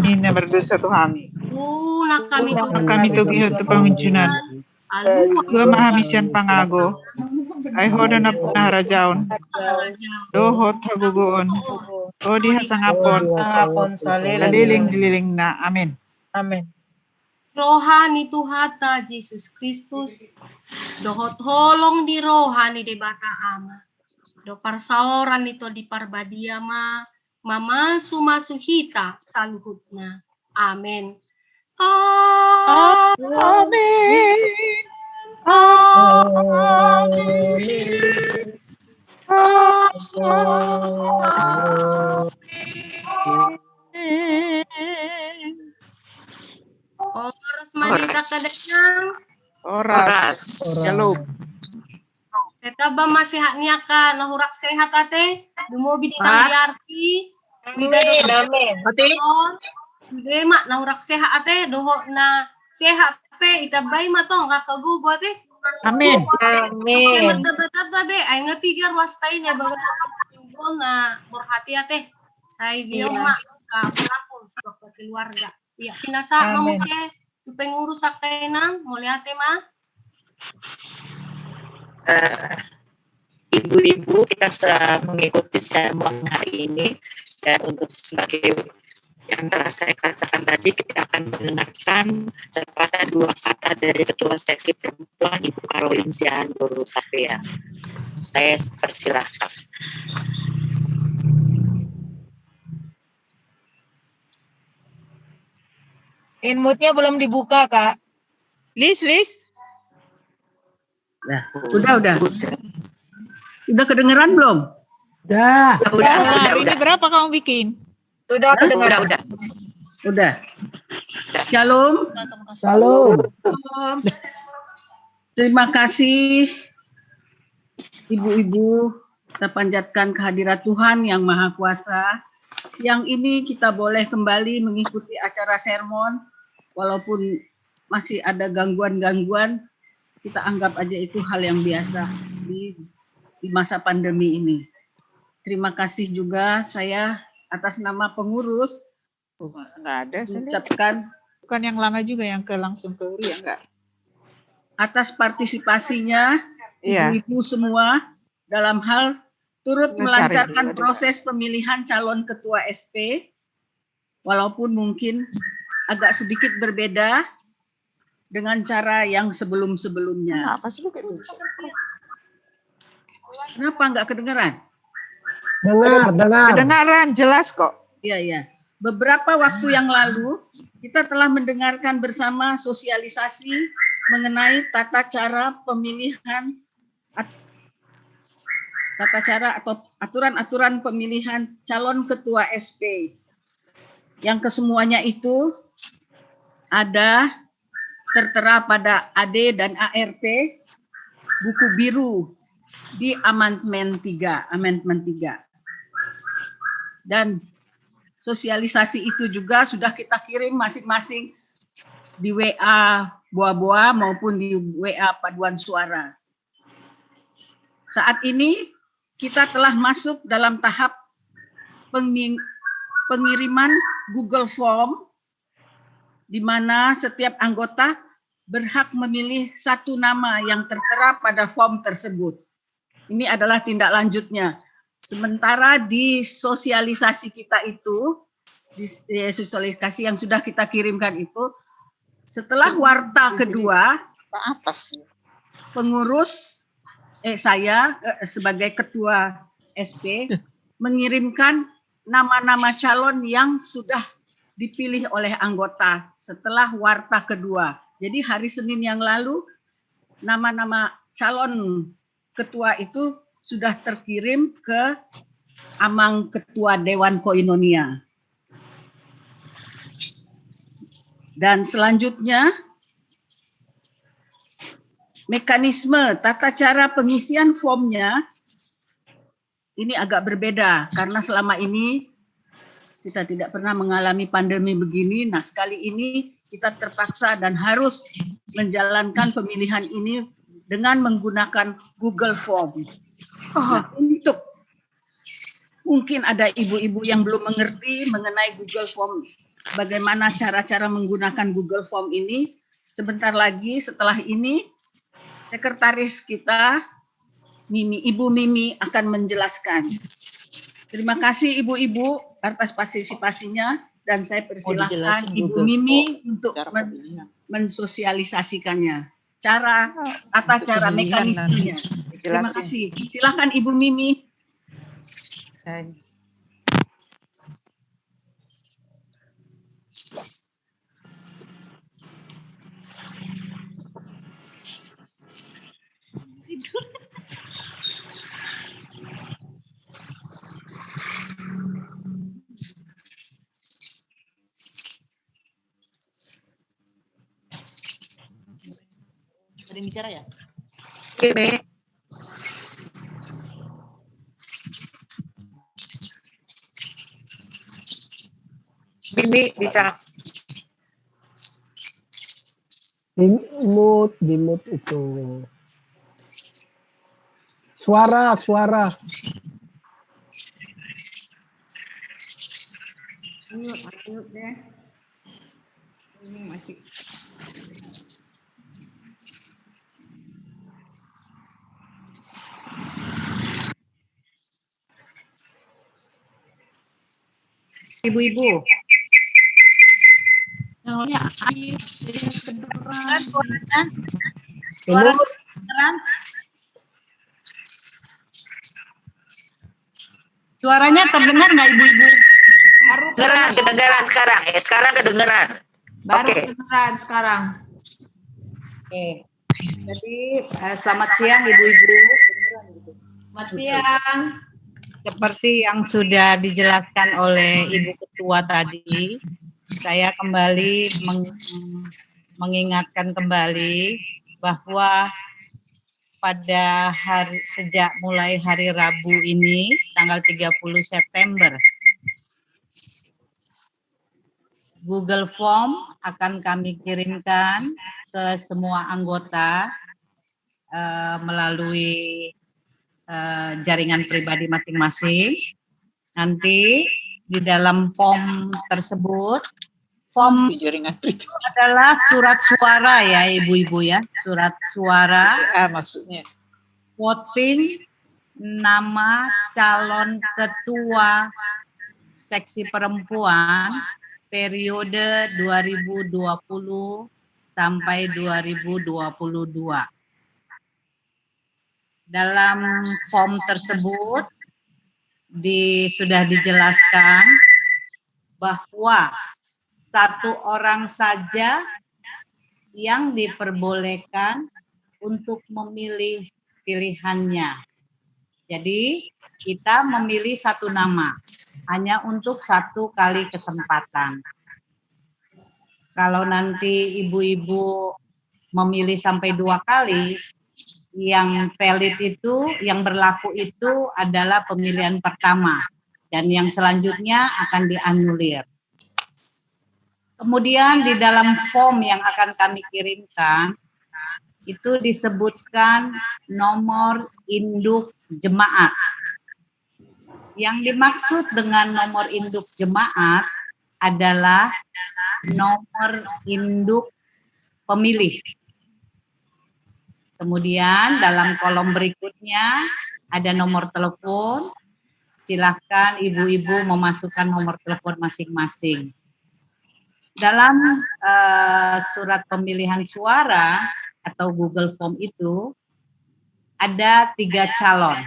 Ini berdosa Tuhami. kami tugi itu pengunjunan. Dua mahamisian pangago. Ay hoda na punaharajaon. Doho tagugoon. Odi hasangapon. Daliling-dililing na. Amin. Amin. Rohani Tuhata Yesus Kristus, dohot holong di rohani di bata ama, do parsaoran ito di parbadia ma, mamasu hita saluhutna. Amen. Amin. Oras manita kadang. Oras. Jaluk. Kita ba masihat niya ka nahurak sehat ate? Dumobi di nang diarti. Amin. Sudah mak nahurak sehat ate doho na sehat pe itabay matong kakagugo ate. Amin. Oke mata-mata be ay nga pigar wastay niya baga sa na berhati ate. Say dia mak ka pelakon sa keluarga. Iya pinasa mo siya tu pengurus sa kay nang muli ate ma. ibu-ibu kita mengikuti sermon hari ini, dan untuk sebagai yang telah saya katakan tadi, kita akan mendengarkan sepatah dua kata dari Ketua Seksi Perempuan Ibu Caroline Sihandoro Sapea. Saya persilahkan. Inputnya belum dibuka, Kak. Lis. Nah, udah. Udah kedengeran belum? Dah. Ini berapa kamu bikin? Sudah kedengaran. Udah. Shalom. Salam. Terima kasih ibu-ibu. Kita panjatkan kehadirat Tuhan yang Maha Kuasa. Siang ini kita boleh kembali mengikuti acara sermon. Walaupun masih ada gangguan-gangguan, kita anggap aja itu hal yang biasa di masa pandemi ini. Terima kasih juga saya atas nama pengurus Enggak ada. mengucapkan Bukan yang lama juga yang langsung ke Uri ya enggak? atas partisipasinya Iya. ibu-ibu semua dalam hal turut melancarkan proses pemilihan calon ketua SP, walaupun mungkin agak sedikit berbeda dengan cara yang sebelum-sebelumnya. Apa sih lu kayak gitu? Kenapa nggak kedengeran? Dengar. Kedengaran jelas kok. Iya. Beberapa waktu yang lalu kita telah mendengarkan bersama sosialisasi mengenai tata cara pemilihan, tata cara atau aturan-aturan pemilihan calon ketua SP. Yang kesemuanya itu ada tertera pada AD dan ART buku biru di amendment 3. Dan sosialisasi itu juga sudah kita kirim masing-masing di WA Boa-Boa maupun di WA Paduan Suara. Saat ini kita telah masuk dalam tahap pengiriman Google Form, di mana setiap anggota berhak memilih satu nama yang tertera pada form tersebut. Ini adalah tindak lanjutnya. Sementara di sosialisasi kita itu, di sosialisasi yang sudah kita kirimkan itu, setelah warta kedua, pengurus saya sebagai ketua SP mengirimkan nama-nama calon yang sudah dipilih oleh anggota setelah warta kedua. Jadi hari Senin yang lalu nama-nama calon ketua itu sudah terkirim ke Amang Ketua Dewan Koinonia. Dan selanjutnya mekanisme tata cara pengisian formnya ini agak berbeda karena selama ini kita tidak pernah mengalami pandemi begini. Nah, sekali ini kita terpaksa dan harus menjalankan pemilihan ini dengan menggunakan Google Form. Nah, untuk mungkin ada ibu-ibu yang belum mengerti mengenai Google Form, bagaimana cara-cara menggunakan Google Form ini. Sebentar lagi setelah ini, sekretaris kita, Ibu Mimi akan menjelaskan. Terima kasih ibu-ibu atas partisipasinya dan saya persilahkan Ibu Mimi untuk mensosialisasikannya. Tata cara mekanismenya. Terima kasih. Silakan Ibu Mimi. Ada yang bicara ya? Oke, Mimi bisa. Di mute itu. Suara. Mute deh. Ini masih. ibu-ibu. Yang lainnya air, kedengeran. Suara kedengeran? Suaranya terdengar nggak ibu-ibu? Kedengeran sekarang. Sekarang kedengeran. Baru Oke. kedengeran sekarang. Oke. Jadi selamat siang ibu-ibu. Selamat siang. Seperti yang sudah dijelaskan oleh Ibu Ketua tadi, saya kembali mengingatkan kembali bahwa pada sejak mulai hari Rabu ini, tanggal 30 September, Google Form akan kami kirimkan ke semua anggota melalui jaringan pribadi masing-masing. Nanti di dalam form tersebut, form Jaringan itu adalah surat suara ya ibu-ibu ya, surat suara maksudnya. voting nama calon ketua seksi perempuan periode 2020 sampai 2022. Dalam form tersebut sudah dijelaskan bahwa satu orang saja yang diperbolehkan untuk memilih pilihannya. Jadi kita memilih satu nama hanya untuk satu kali kesempatan. Kalau nanti ibu-ibu memilih sampai 2 kali, yang valid itu, yang berlaku itu adalah pemilihan pertama dan yang selanjutnya akan dianulir. Kemudian di dalam form yang akan kami kirimkan itu disebutkan nomor induk jemaat. Yang dimaksud dengan nomor induk jemaat adalah nomor induk pemilih. Kemudian dalam kolom berikutnya ada nomor telepon. Silakan ibu-ibu memasukkan nomor telepon masing-masing. Dalam surat pemilihan suara atau Google Form itu ada 3 calon.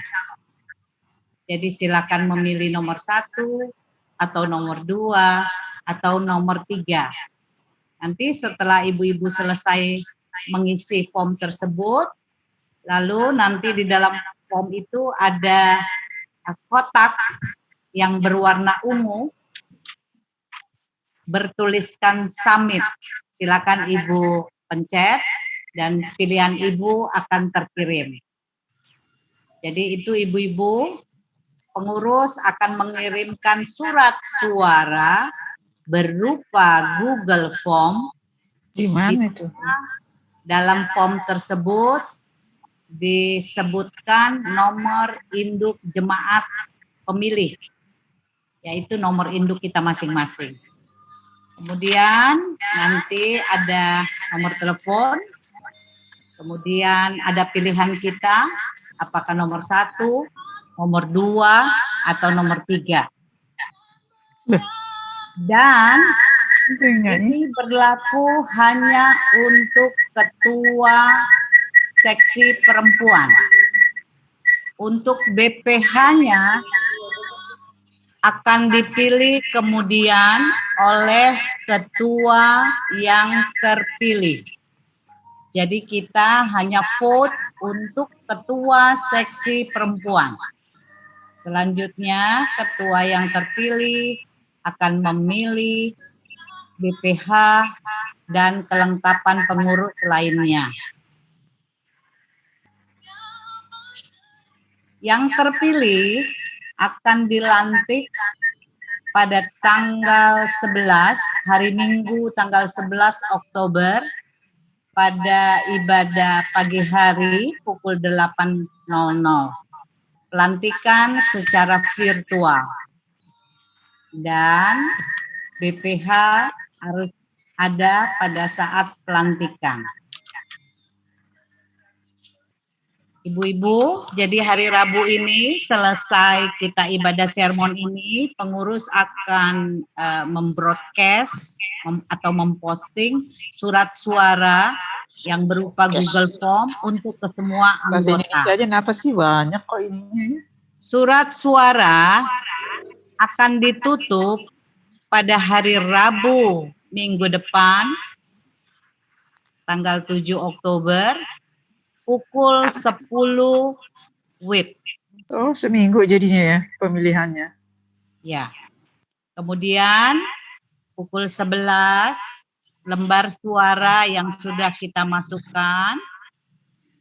Jadi silakan memilih nomor 1 atau nomor 2 atau nomor 3. Nanti setelah ibu-ibu selesai mengisi form tersebut, lalu nanti di dalam form itu ada kotak yang berwarna ungu bertuliskan submit. Silakan ibu pencet dan pilihan ibu akan terkirim. Jadi itu ibu-ibu, pengurus akan mengirimkan surat suara berupa Google Form. Di mana itu? Dalam form tersebut disebutkan nomor induk jemaat pemilih, yaitu nomor induk kita masing-masing. Kemudian nanti ada nomor telepon, kemudian ada pilihan kita, apakah nomor 1, nomor 2, atau nomor 3. Dan ini berlaku hanya untuk ketua seksi perempuan. Untuk BPH-nya akan dipilih kemudian oleh ketua yang terpilih. Jadi kita hanya vote untuk ketua seksi perempuan. Selanjutnya ketua yang terpilih akan memilih BPH dan kelengkapan pengurus lainnya. Yang terpilih akan dilantik pada tanggal 11, hari Minggu tanggal 11 Oktober pada ibadah pagi hari pukul 8.00. Pelantikan secara virtual. Dan BPH harus ada pada saat pelantikan. Ibu-ibu, jadi hari Rabu ini selesai kita ibadah sermon ini, pengurus akan membroadcast atau memposting surat suara yang berupa Google Form untuk ke semua Bahasa Indonesia anggota. aja kenapa sih banyak kok ininya ya? Surat suara akan ditutup pada hari Rabu minggu depan, tanggal 7 Oktober, pukul 10 WIB. Oh, seminggu jadinya ya pemilihannya. Ya. Kemudian pukul 11 lembar suara yang sudah kita masukkan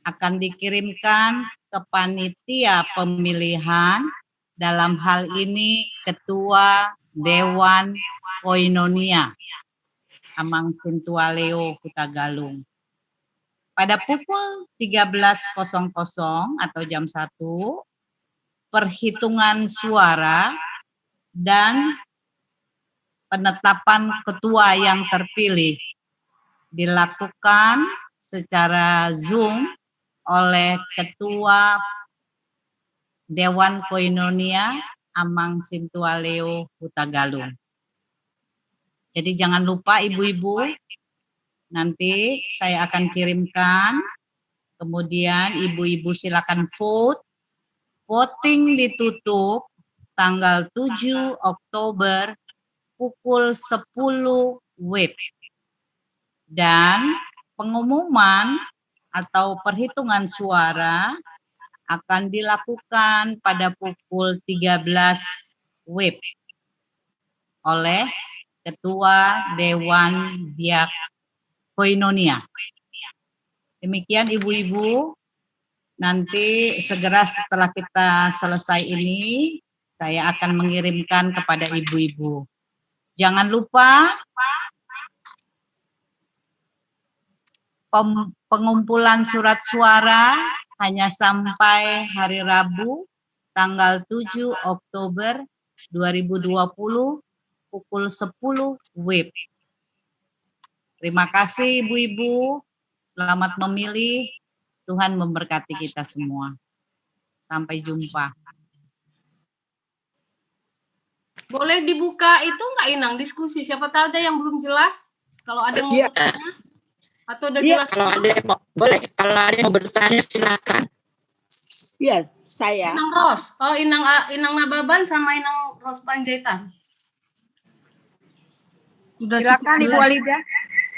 akan dikirimkan ke panitia pemilihan, dalam hal ini Ketua Dewan Koinonia Amang Sintualeo Hutagalung. Pada pukul 13.00 atau jam 1, perhitungan suara dan penetapan ketua yang terpilih dilakukan secara Zoom oleh Ketua Dewan Koinonia Amang Sintualeo Hutagalung. Jadi jangan lupa ibu-ibu, nanti saya akan kirimkan, kemudian ibu-ibu silakan vote. Voting ditutup tanggal 7 Oktober pukul 10 WIB. Dan pengumuman atau perhitungan suara akan dilakukan pada pukul 13 WIB oleh Ketua Dewan Biak Koinonia. Demikian ibu-ibu, nanti segera setelah kita selesai ini, saya akan mengirimkan kepada ibu-ibu. Jangan lupa pengumpulan surat suara hanya sampai hari Rabu, tanggal 7 Oktober 2020, pukul 10 WIB. Terima kasih ibu-ibu, selamat memilih, Tuhan memberkati kita semua. Sampai jumpa. Boleh dibuka itu nggak Inang diskusi? Siapa tahu ada yang belum jelas. Kalau ada yang mau bertanya atau udah jelas? Kalau ada yang mau, boleh. Kalau ada yang mau bertanya silakan. Iya, saya. Inang Ros, Inang Nababan sama Inang Ros Panjaitan. Sudah Silakan Ibu jelas. Alida.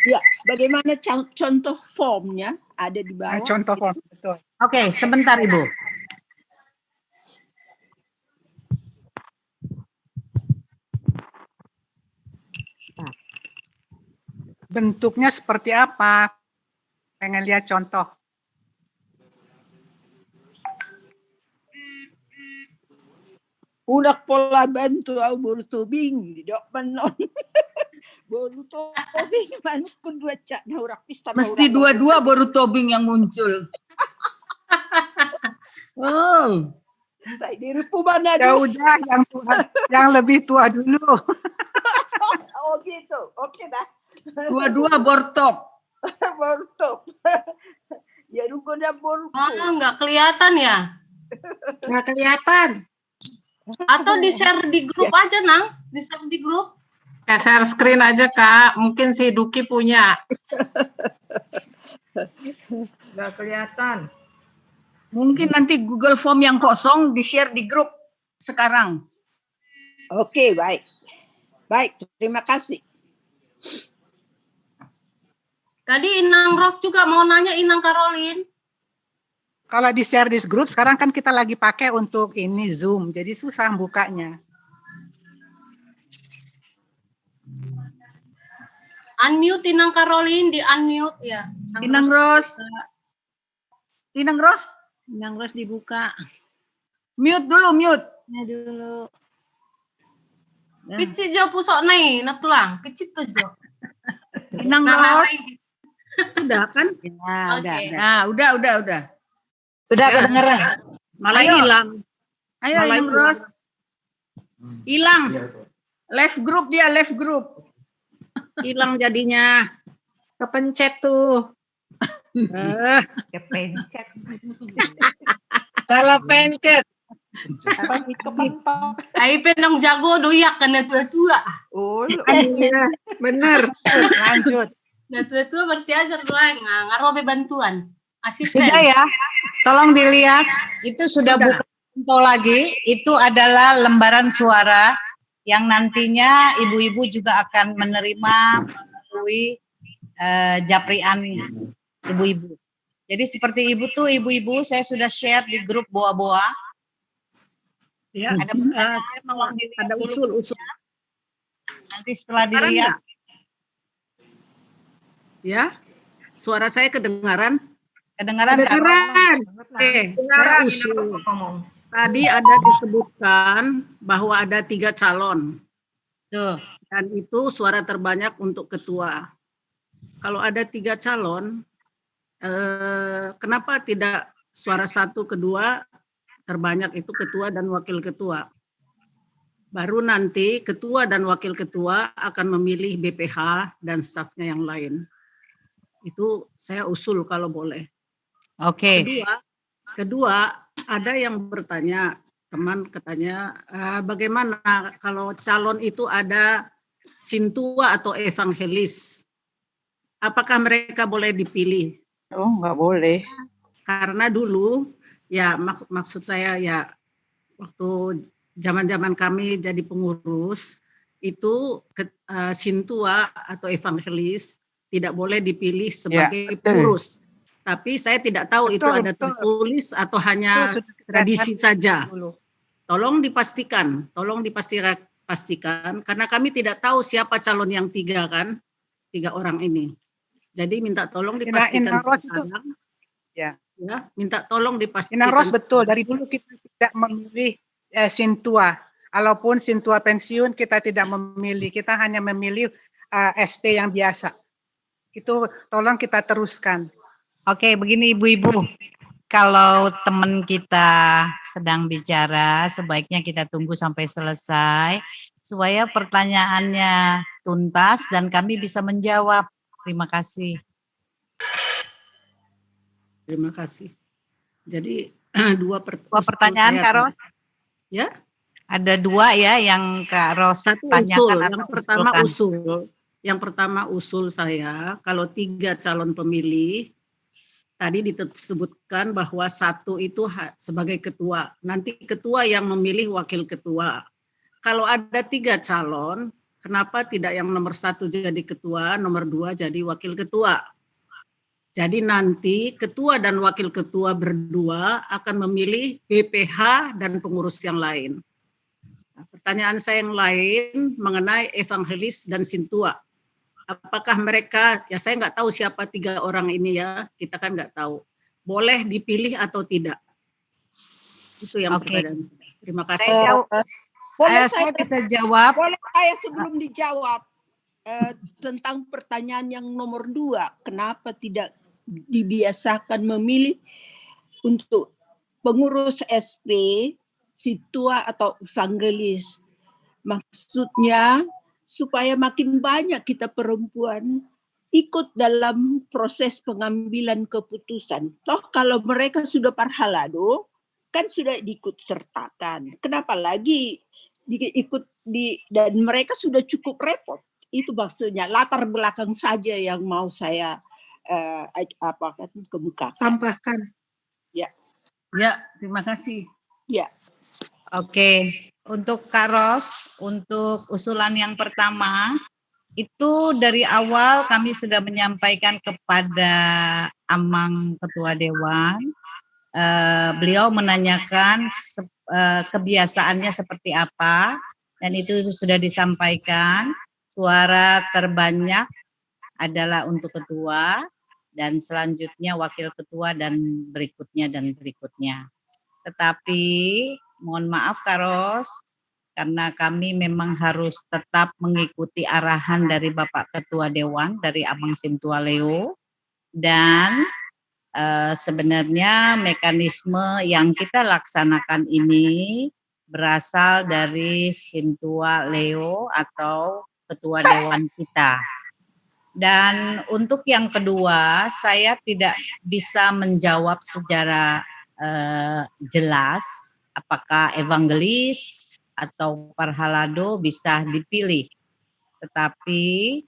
Ya, bagaimana contoh formnya ada di bawah? Contoh form, betul. Oke, sebentar Ibu. Bentuknya seperti apa? Pengen lihat contoh. Unak pola bantu au buru tubing dok menon. Buru tubing manuk kedua cak naurak pista. Mesti dua-dua baru tobing yang muncul. Oh. Saya diri pumana Ya udah, yang tua, yang lebih tua dulu. Oh gitu. Oke dah. Dua-dua bortop. Bortop. Ya rugoda bortop. Oh, nggak kelihatan ya? Nggak kelihatan. Atau di-share di grup aja, Nang. Di-share di grup. Share screen aja, Kak. Mungkin si Duki punya. Nggak kelihatan. Mungkin nanti Google Form yang kosong di-share di grup sekarang. Oke, baik. Baik, terima kasih. Tadi Inang Ros juga mau nanya Inang Karolin. Kalau di share di grup sekarang kan kita lagi pakai untuk ini Zoom, jadi susah bukanya. Unmute Inang Karolin, di unmute ya. Inang Ros. Inang Ros. Inang Ros dibuka. Mute dulu, mute. Ya dulu. Picit jo pusok nai, natulang. Picit tuh jo. Inang Ros. Sudah kan? Ya, udah. Nah, udah. Sudah kedengeran. Malah Ayo. hilang. Ayo Malah Inang Ros. Hilang. Left group dia, left group. Hilang jadinya. Kepencet tuh. Kepencet. Salah pencet. Ai penong jago doyak kena tua-tua. Iya, benar. Lanjut. Nah tua-tua bersih aja lang, ngarobe bantuan. Asisten. Sudah ya, tolong dilihat. Itu sudah bukan contoh lagi. Itu adalah lembaran suara yang nantinya ibu-ibu juga akan menerima melalui japrian ibu-ibu. Jadi seperti ibu-ibu, saya sudah share di grup Boa-Boa. Ya, Ada saya mau ada usul-usul. Nanti setelah dilihat. Ya, suara saya kedengaran? Kedengaran. Oke, saya usul. Tadi ada disebutkan bahwa ada 3 calon. Tuh. Dan itu suara terbanyak untuk ketua. Kalau ada 3 calon, kenapa tidak suara 1, kedua terbanyak itu ketua dan wakil ketua? Baru nanti ketua dan wakil ketua akan memilih BPH dan stafnya yang lain. Itu saya usul kalau boleh. Oke. Kedua, ada yang bertanya, teman katanya, bagaimana kalau calon itu ada sintua atau evangelis? Apakah mereka boleh dipilih? Oh, nggak boleh. Karena dulu, ya maksud saya ya waktu zaman-zaman kami jadi pengurus, itu sintua atau evangelis tidak boleh dipilih sebagai pengurus. Tapi saya tidak tahu itu ada tertulis atau hanya tradisi saja. Tolong dipastikan, karena kami tidak tahu siapa calon yang 3 kan, 3 orang ini. Jadi minta tolong dipastikan sekarang. Ya, minta tolong dipastikan. Inaros betul, dari dulu kita tidak memilih sintua. Walaupun sintua pensiun kita tidak memilih, kita hanya memilih SP yang biasa. Itu tolong kita teruskan. Oke, begini ibu-ibu. Kalau teman kita sedang bicara, sebaiknya kita tunggu sampai selesai supaya pertanyaannya tuntas dan kami bisa menjawab. Terima kasih. Terima kasih. Jadi dua pertanyaan, Kak Ros. Ya. Ada 2 ya yang Kak Ros tanyakan. Yang pertama usul saya, kalau 3 calon pemilih, tadi disebutkan bahwa 1 itu sebagai ketua. Nanti ketua yang memilih wakil ketua. Kalau ada 3 calon, kenapa tidak yang nomor 1 jadi ketua, nomor 2 jadi wakil ketua? Jadi nanti ketua dan wakil ketua berdua akan memilih BPH dan pengurus yang lain. Nah, pertanyaan saya yang lain mengenai evangelis dan sintua. Apakah mereka, ya saya nggak tahu siapa 3 orang ini ya, kita kan nggak tahu. Boleh dipilih atau tidak? Itu yang pertanyaan saya. Terima kasih. Saya bisa jawab. Boleh saya sebelum dijawab tentang pertanyaan yang nomor 2, kenapa tidak dibiasakan memilih untuk pengurus SP, situa atau evangelis? Maksudnya supaya makin banyak kita perempuan ikut dalam proses pengambilan keputusan. Toh kalau mereka sudah parhalado, kan sudah diikut sertakan. Kenapa lagi ikut dan mereka sudah cukup repot. Itu maksudnya latar belakang saja yang mau saya kemukakan. Tambahkan. Ya. Ya, terima kasih. Ya. Oke, untuk Kak Ros, untuk usulan yang pertama, itu dari awal kami sudah menyampaikan kepada Amang Ketua Dewan. Beliau menanyakan kebiasaannya seperti apa, dan itu sudah disampaikan. Suara terbanyak adalah untuk ketua, dan selanjutnya wakil ketua dan berikutnya. Tetapi mohon maaf Kak Ros, karena kami memang harus tetap mengikuti arahan dari Bapak Ketua Dewan, dari Amang Sintua Leo, dan sebenarnya mekanisme yang kita laksanakan ini berasal dari Sintua Leo atau Ketua Dewan kita. Dan untuk yang kedua, saya tidak bisa menjawab secara jelas apakah evangelis atau parhalado bisa dipilih. Tetapi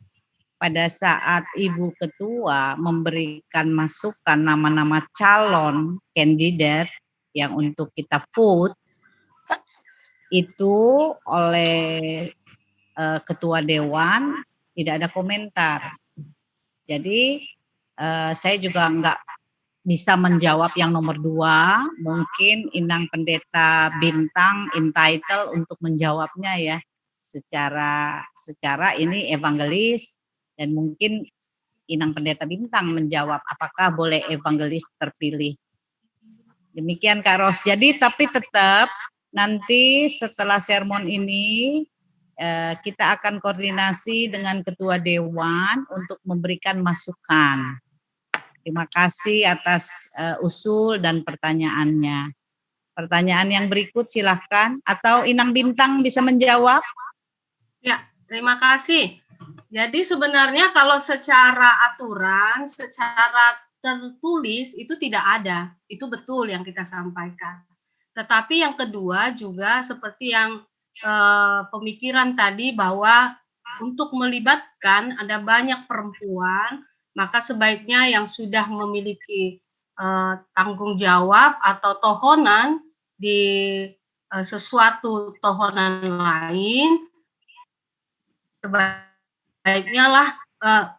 pada saat Ibu Ketua memberikan masukan nama-nama calon kandidat yang untuk kita vote, itu oleh Ketua Dewan tidak ada komentar. Jadi saya juga enggak bisa menjawab yang nomor 2. Mungkin Inang Pendeta Bintang entitled untuk menjawabnya ya. Secara ini evangelis, dan mungkin Inang Pendeta Bintang menjawab apakah boleh evangelis terpilih. Demikian Kak Ros. Jadi tapi tetap nanti setelah sermon ini kita akan koordinasi dengan Ketua Dewan untuk memberikan masukan. Terima kasih atas usul dan pertanyaannya. Pertanyaan yang berikut silahkan, atau Inang Bintang bisa menjawab? Ya, terima kasih. Jadi sebenarnya kalau secara aturan, secara tertulis itu tidak ada. Itu betul yang kita sampaikan. Tetapi yang kedua juga seperti yang pemikiran tadi bahwa untuk melibatkan ada banyak perempuan, maka sebaiknya yang sudah memiliki tanggung jawab atau tohonan di sesuatu tohonan lain, sebaiknya lah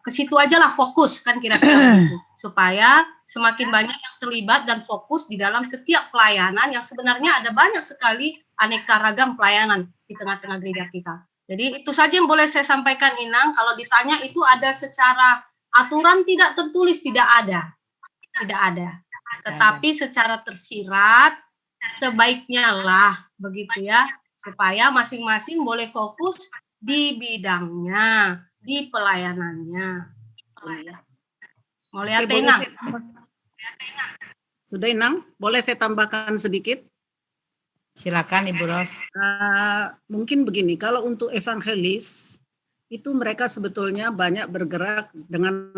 ke situ aja lah fokus, kan kira-kira gitu, supaya semakin banyak yang terlibat dan fokus di dalam setiap pelayanan yang sebenarnya ada banyak sekali aneka ragam pelayanan di tengah-tengah gereja kita. Jadi itu saja yang boleh saya sampaikan, Inang. Kalau ditanya itu ada secara aturan tidak tertulis, tidak ada. Tetapi secara tersirat sebaiknya lah begitu ya, supaya masing-masing boleh fokus di bidangnya, di pelayanannya. Mau lihat Inang? Sudah Inang, boleh saya tambahkan sedikit? Silakan Ibu Ros. Mungkin begini, kalau untuk evangelis itu mereka sebetulnya banyak bergerak dengan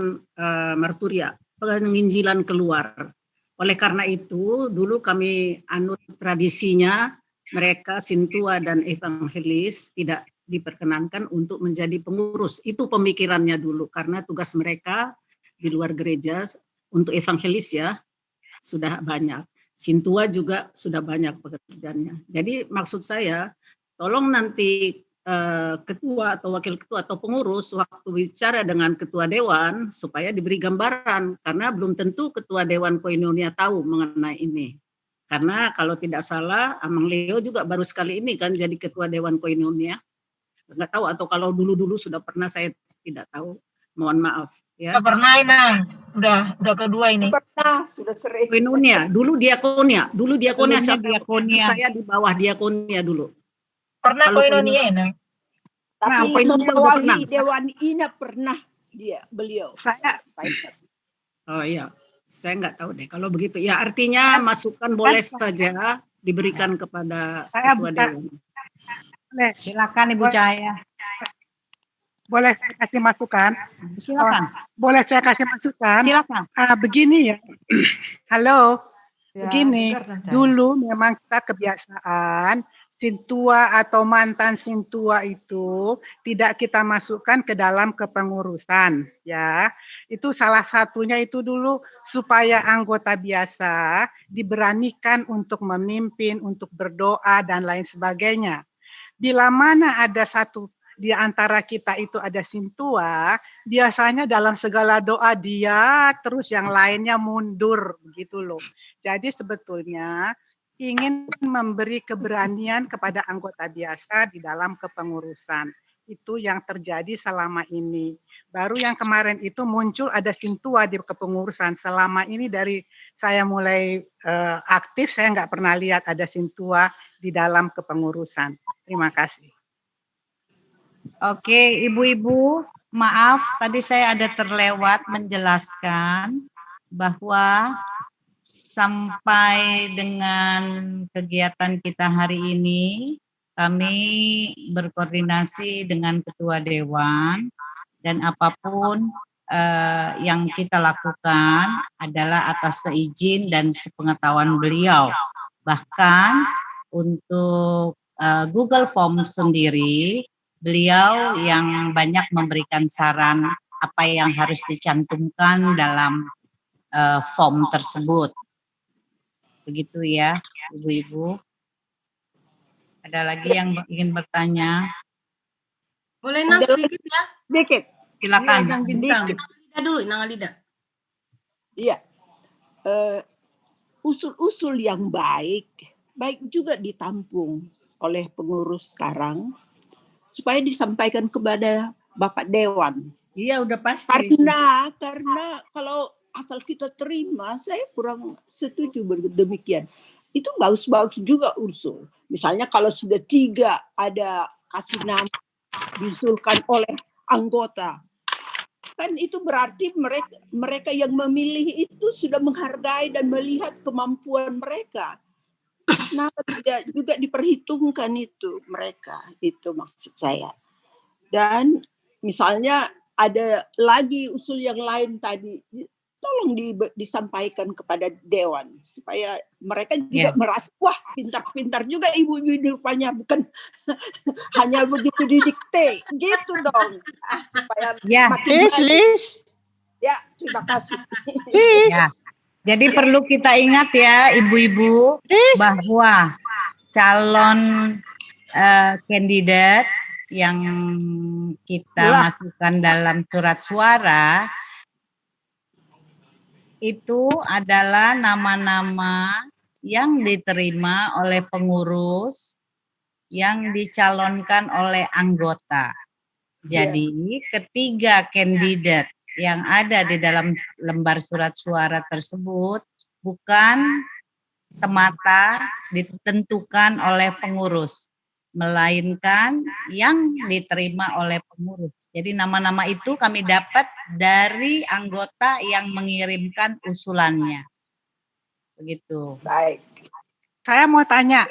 marturia, penginjilan keluar. Oleh karena itu, dulu kami anut tradisinya, mereka sintua dan evangelis tidak diperkenankan untuk menjadi pengurus. Itu pemikirannya dulu, karena tugas mereka di luar gereja untuk evangelis ya, sudah banyak. Sintua juga sudah banyak pekerjaannya. Jadi maksud saya, tolong nanti ketua atau wakil ketua atau pengurus waktu bicara dengan ketua dewan supaya diberi gambaran, karena belum tentu ketua dewan Koinonia tahu mengenai ini. Karena kalau tidak salah, Amang Leo juga baru sekali ini kan jadi ketua dewan Koinonia. Enggak tahu, atau kalau dulu-dulu sudah pernah, saya tidak tahu. Mohon maaf ya. Sudah pernah Inang, udah kedua ini. Pernah, sudah sering. Koinonia, dulu diakonia, Diakonia. Saya di bawah diakonia dulu. Pernah Kalau Koinonia Inang. Tapi Koinonia udah pernah. membawahi Dewan Ina pernah beliau. Saya, oh iya, saya nggak tahu deh. Kalau begitu, ya artinya masukan boleh saja diberikan kepada ketua dewan. Silakan Ibu Cahaya. Boleh saya kasih masukan? Silakan. Boleh saya kasih masukan? Silakan. Begini ya. Halo. Ya, Begini, dulu memang kita kebiasaan sintua atau mantan sintua itu tidak kita masukkan ke dalam kepengurusan ya. Itu salah satunya itu dulu supaya anggota biasa diberanikan untuk memimpin, untuk berdoa dan lain sebagainya. Bila mana ada satu di antara kita itu ada sintua, biasanya dalam segala doa dia terus yang lainnya mundur begitu loh. Jadi sebetulnya ingin memberi keberanian kepada anggota biasa di dalam kepengurusan. Itu yang terjadi selama ini. Baru yang kemarin itu muncul ada sintua di kepengurusan. Selama ini dari saya mulai aktif, saya nggak pernah lihat ada sintua di dalam kepengurusan. Terima kasih. Oke, Ibu-ibu, maaf tadi saya ada terlewat menjelaskan bahwa sampai dengan kegiatan kita hari ini, kami berkoordinasi dengan Ketua Dewan dan apapun yang kita lakukan adalah atas seizin dan sepengetahuan beliau. Bahkan untuk Google Form sendiri, beliau yang banyak memberikan saran apa yang harus dicantumkan dalam form tersebut. Begitu ya, Ibu-ibu. Ada lagi yang ingin bertanya? Boleh Nang sedikit ya? Sedikit. Silakan. Sedikit. Lida dulu, Nang Lida. Iya. Usul-usul yang baik juga ditampung oleh pengurus sekarang supaya disampaikan kepada Bapak Dewan. Iya, udah pasti. Karena kalau asal kita terima, saya kurang setuju demikian. Itu bagus-bagus juga usul. Misalnya kalau sudah 3 ada kasih nama diusulkan oleh anggota, kan itu berarti mereka yang memilih itu sudah menghargai dan melihat kemampuan mereka. Kenapa tidak juga diperhitungkan itu mereka? Itu maksud saya. Dan misalnya ada lagi usul yang lain tadi, tolong disampaikan kepada Dewan supaya mereka juga merasa wah pintar-pintar juga ibu-ibu rupanya, bukan hanya begitu didikte gitu dong. Supaya makin baik. Ya, terima kasih. Ya. Jadi perlu kita ingat ya ibu-ibu bahwa calon kandidat yang kita masukkan dalam surat suara itu adalah nama-nama yang diterima oleh pengurus yang dicalonkan oleh anggota. Jadi ketiga kandidat yang ada di dalam lembar surat suara tersebut bukan semata ditentukan oleh pengurus, melainkan yang diterima oleh pengurus. Jadi nama-nama itu kami dapat dari anggota yang mengirimkan usulannya. Begitu. Baik. Saya mau tanya,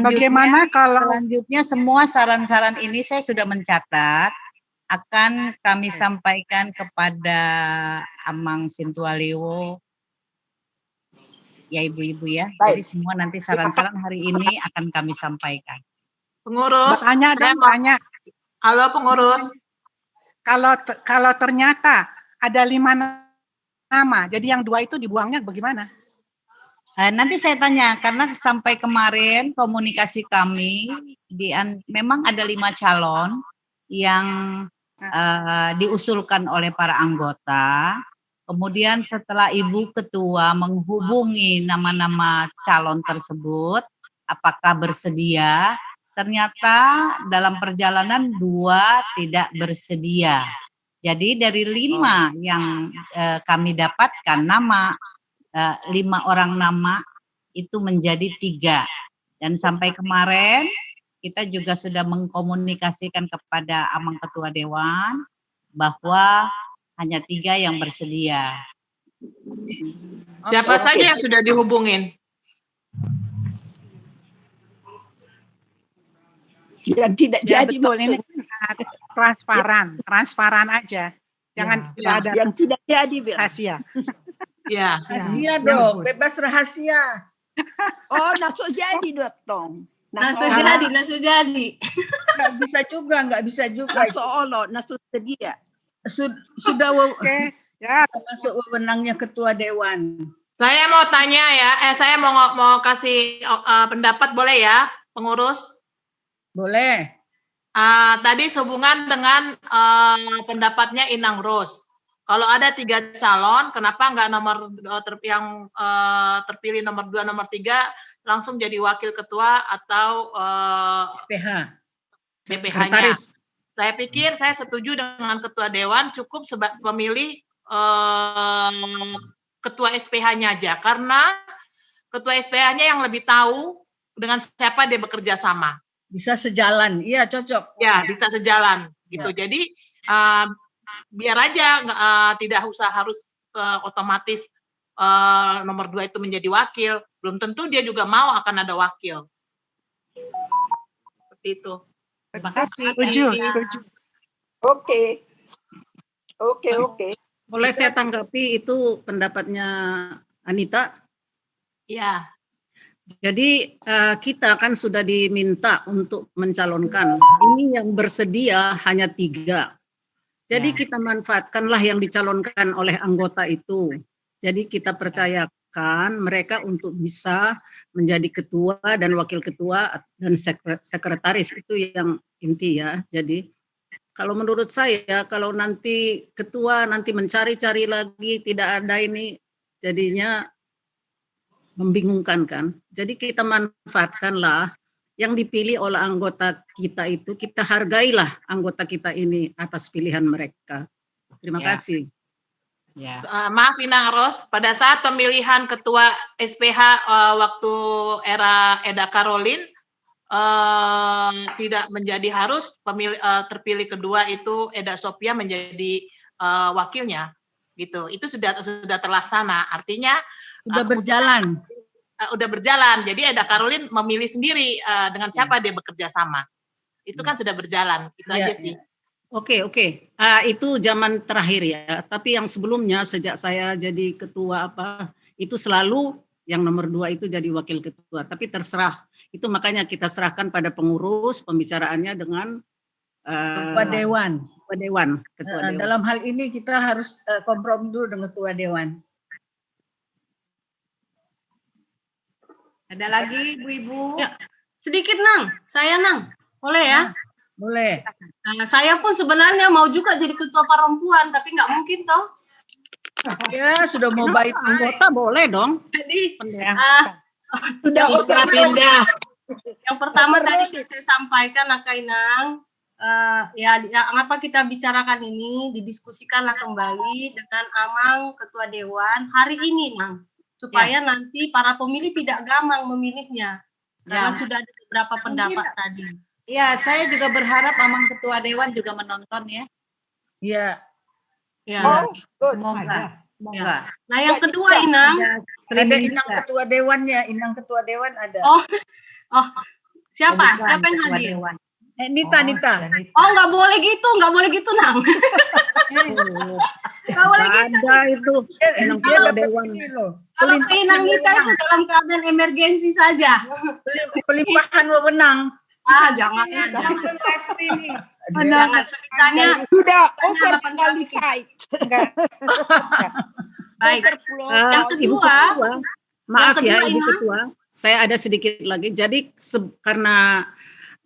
bagaimana kalau selanjutnya semua saran-saran ini saya sudah mencatat, akan kami sampaikan kepada Amang Sintualiwo, ya ibu-ibu ya. Jadi semua nanti saran-saran hari ini akan kami sampaikan. Pengurus, tanya. Halo pengurus. Kalau ternyata ada 5 nama, jadi yang 2 itu dibuangnya bagaimana? Nanti saya tanya, karena sampai kemarin komunikasi kami, memang ada 5 calon yang diusulkan oleh para anggota. Kemudian setelah Ibu Ketua menghubungi nama-nama calon tersebut, apakah bersedia, ternyata dalam perjalanan 2 tidak bersedia. Jadi dari 5 yang kami dapatkan nama, 5 orang nama itu menjadi 3. Dan sampai kemarin kita juga sudah mengkomunikasikan kepada Amang Ketua Dewan bahwa hanya 3 yang bersedia. Siapa saja yang sudah dihubungin? Yang tidak jadi betul, ini transparan aja. Jangan ada yang tidak jadi rahasia. Ya. Rahasia dong, bebas rahasia. Oh, naso jadi dong. Naso jadi. Nggak bisa juga. Naso olo, naso sedia. Sudah masuk wewenangnya Ketua Dewan. Saya mau tanya ya, saya mau kasih pendapat boleh ya, pengurus? Boleh. Tadi sehubungan dengan pendapatnya Inang Ros. Kalau ada 3 calon, kenapa nggak yang terpilih nomor 2, nomor 3 langsung jadi wakil ketua atau CPH-nya? Saya pikir saya setuju dengan Ketua Dewan, cukup memilih Ketua SPH-nya aja, karena Ketua SPH-nya yang lebih tahu dengan siapa dia bekerja sama. Bisa sejalan, iya cocok. Ya, bisa sejalan gitu. Ya. Jadi biar aja tidak usah harus otomatis nomor 2 itu menjadi wakil. Belum tentu dia juga mau akan ada wakil. Seperti itu. Terima kasih. Setuju. Oke. Oke. Boleh saya tanggapi itu pendapatnya Anita? Ya. Jadi kita kan sudah diminta untuk mencalonkan. Ini yang bersedia hanya 3. Jadi kita manfaatkanlah yang dicalonkan oleh anggota itu. Jadi kita percayakan mereka untuk bisa menjadi ketua dan wakil ketua dan sekretaris, itu yang inti ya. Jadi kalau menurut saya, kalau nanti ketua nanti mencari-cari lagi tidak ada ini, jadinya membingungkan kan. Jadi kita manfaatkanlah yang dipilih oleh anggota kita itu, kita hargailah anggota kita ini atas pilihan mereka. Terima kasih. Maaf Inang Ros, pada saat pemilihan ketua SPH waktu era Eda Karolin tidak menjadi harus terpilih kedua itu Eda Sophia menjadi wakilnya, gitu. Itu sudah terlaksana. Artinya sudah berjalan. Udah berjalan. Jadi Eda Karolin memilih sendiri dengan siapa dia bekerja sama. Itu kan sudah berjalan. Itu aja sih. Oke. Itu zaman terakhir ya. Tapi yang sebelumnya sejak saya jadi ketua itu selalu yang nomor 2 itu jadi wakil ketua. Tapi terserah. Itu makanya kita serahkan pada pengurus pembicaraannya dengan Ketua Dewan. Ketua Dewan. Dalam hal ini kita harus kompromi dulu dengan Ketua Dewan. Ada lagi ibu-ibu? Ya, sedikit Nang, saya Nang, boleh ya? Boleh. Nah, saya pun sebenarnya mau juga jadi ketua perempuan, tapi nggak mungkin toh. Ya sudah mau baik anggota boleh dong. Jadi sudah pindah. Yang pertama tadi saya sampaikan Akainang, apa kita bicarakan ini didiskusikanlah kembali dengan Amang Ketua Dewan hari ini Nang. Supaya nanti para pemilih tidak gamang memilihnya karena sudah ada beberapa pendapat tadi. Ya, saya juga berharap Amang Ketua Dewan juga menonton ya. Iya. Ya. Semoga. Nah, yang kedua Inang, ada Inang Ketua Dewannya, Inang Ketua Dewan ada. Oh, siapa yang hadir? Nita. Oh, nggak boleh gitu Nang. Nggak boleh gitu. Ada itu. Inang Ketua Dewan. Kalau Inang Nita itu dalam keadaan emergensi saja. Pelimpahan wewenang. Jangan. Jangan ceritanya sudah overqualified. Baik. Yang kedua, maaf ya Ibu Ketua, saya ada sedikit lagi. Jadi karena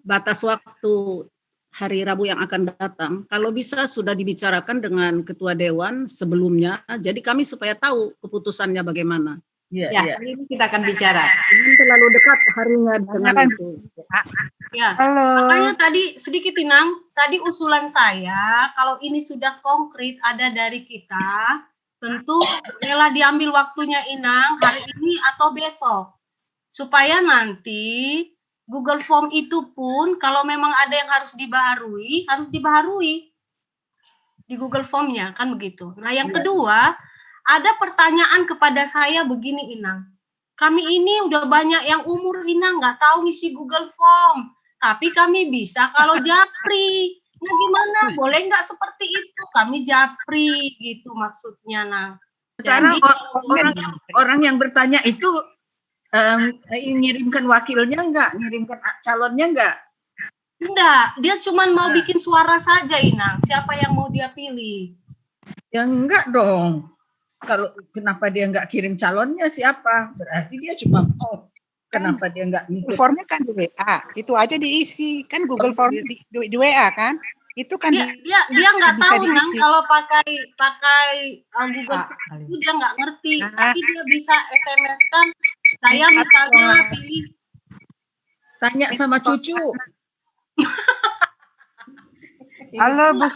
batas waktu hari Rabu yang akan datang, kalau bisa sudah dibicarakan dengan Ketua Dewan sebelumnya, jadi kami supaya tahu keputusannya bagaimana. Ya, ini kita akan bicara. Jangan terlalu dekat harinya dengan itu. Ya, makanya tadi sedikit Inang, tadi usulan saya, kalau ini sudah konkret ada dari kita, tentu rela diambil waktunya Inang hari ini atau besok, supaya nanti Google Form itu pun kalau memang ada yang harus dibaharui di Google Form-nya, kan begitu. Nah, yang kedua, ada pertanyaan kepada saya begini Inang. Kami ini udah banyak yang umur Inang nggak tahu ngisi Google Form, tapi kami bisa kalau japri. Nah, gimana? Boleh nggak seperti itu? Kami japri gitu maksudnya, Nang. Sekarang orang yang bertanya itu ngirimkan wakilnya enggak, ngirimkan calonnya enggak? Enggak, dia cuma mau bikin suara saja, Inang. Siapa yang mau dia pilih? Ya enggak dong. Kalau kenapa dia enggak kirim calonnya siapa? Berarti dia cuma kenapa dia enggak ngikut? Formnya kan di WA, itu aja diisi. Kan Google Form di WA kan? Itu kan dia nggak tahu Nang kalau pakai Google Form itu dia nggak ngerti. Tapi dia bisa SMS kan. Saya misalnya pilih. Tanya sama cucu. Halo Bu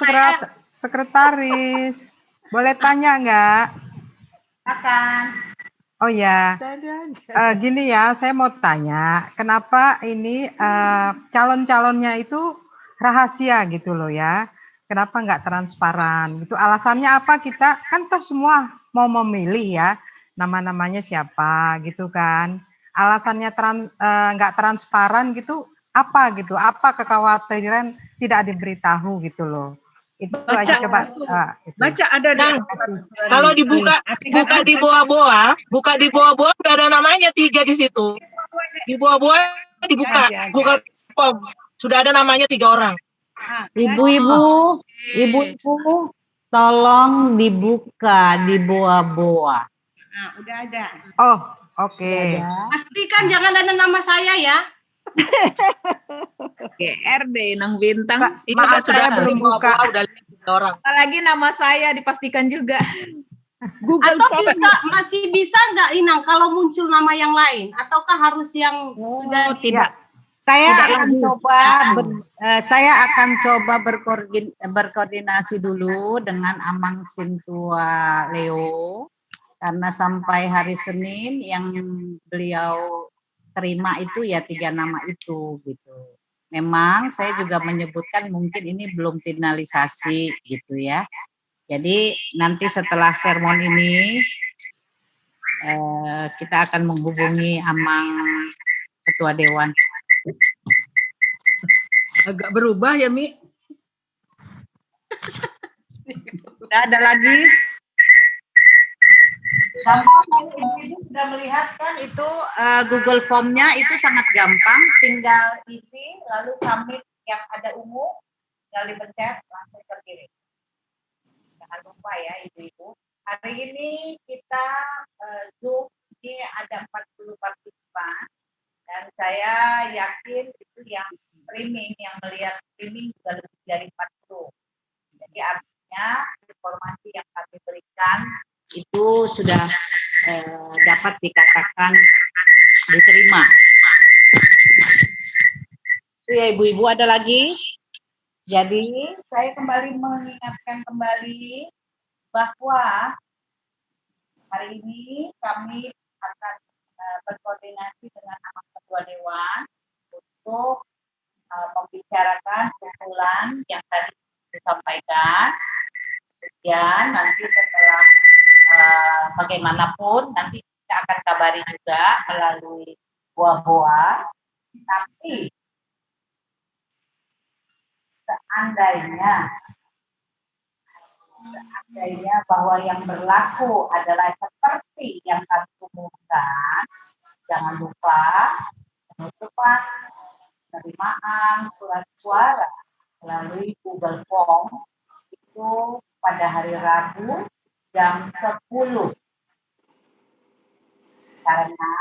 Sekretaris, boleh tanya nggak? Silakan. Oh ya, gini ya, saya mau tanya, kenapa ini calon-calonnya itu rahasia gitu loh ya? Kenapa nggak transparan? Itu alasannya apa? Kita kan toh semua mau memilih ya, nama-namanya siapa gitu kan? Alasannya nggak transparan gitu apa gitu? Apa kekhawatiran tidak diberitahu gitu loh? Itu Baca, aja coba. itu. Itu. Baca ada di Nah, kalau dibuka di bawah-bawah, buka di bawah-bawah nggak ada namanya 3 di situ. Di bawah-bawah dibuka, buka form. Sudah ada namanya 3 orang. Ibu-ibu, ibu-ibu, tolong dibuka di bawah-bawah. Nah, udah ada. Oh, oke. Pastikan jangan ada nama saya ya. GR deh, Nang Bintang. Maaf, saya belum buka. Udah 3 orang. Apalagi nama saya dipastikan juga. Atau masih bisa nggak Inang kalau muncul nama yang lain? Ataukah harus yang sudah tidak? Saya Tidak akan lagi. coba saya akan coba berkoordinasi dulu dengan Amang Sintua Leo karena sampai hari Senin yang beliau terima itu ya 3 nama itu gitu. Memang saya juga menyebutkan mungkin ini belum finalisasi gitu ya. Jadi nanti setelah sermon ini kita akan menghubungi Amang Ketua Dewan. Agak berubah ya, Mi? Tidak ada lagi. Ibu sudah melihat kan itu Google Form-nya itu sangat gampang, tinggal isi lalu submit yang ada umum, tinggal dipencet langsung terkirim. Jangan lupa ya ibu-ibu. Hari ini kita Zoom ini ada 40 partisipan dan saya yakin itu yang streaming, yang melihat streaming juga lebih dari 40. Jadi artinya informasi yang kami berikan itu sudah dapat dikatakan diterima. Itu ya ibu-ibu, ada lagi. Jadi saya kembali mengingatkan kembali bahwa hari ini kami akan berkoordinasi dengan Amang Ketua Dewan untuk membicarakan usulan yang tadi disampaikan. Kemudian nanti setelah bagaimanapun nanti kita akan kabari juga melalui BOA. Tapi seandainya bahwa yang berlaku adalah seperti yang kami umumkan, jangan lupa penutupan penerimaan surat suara melalui Google Form itu pada hari Rabu jam 10. Karena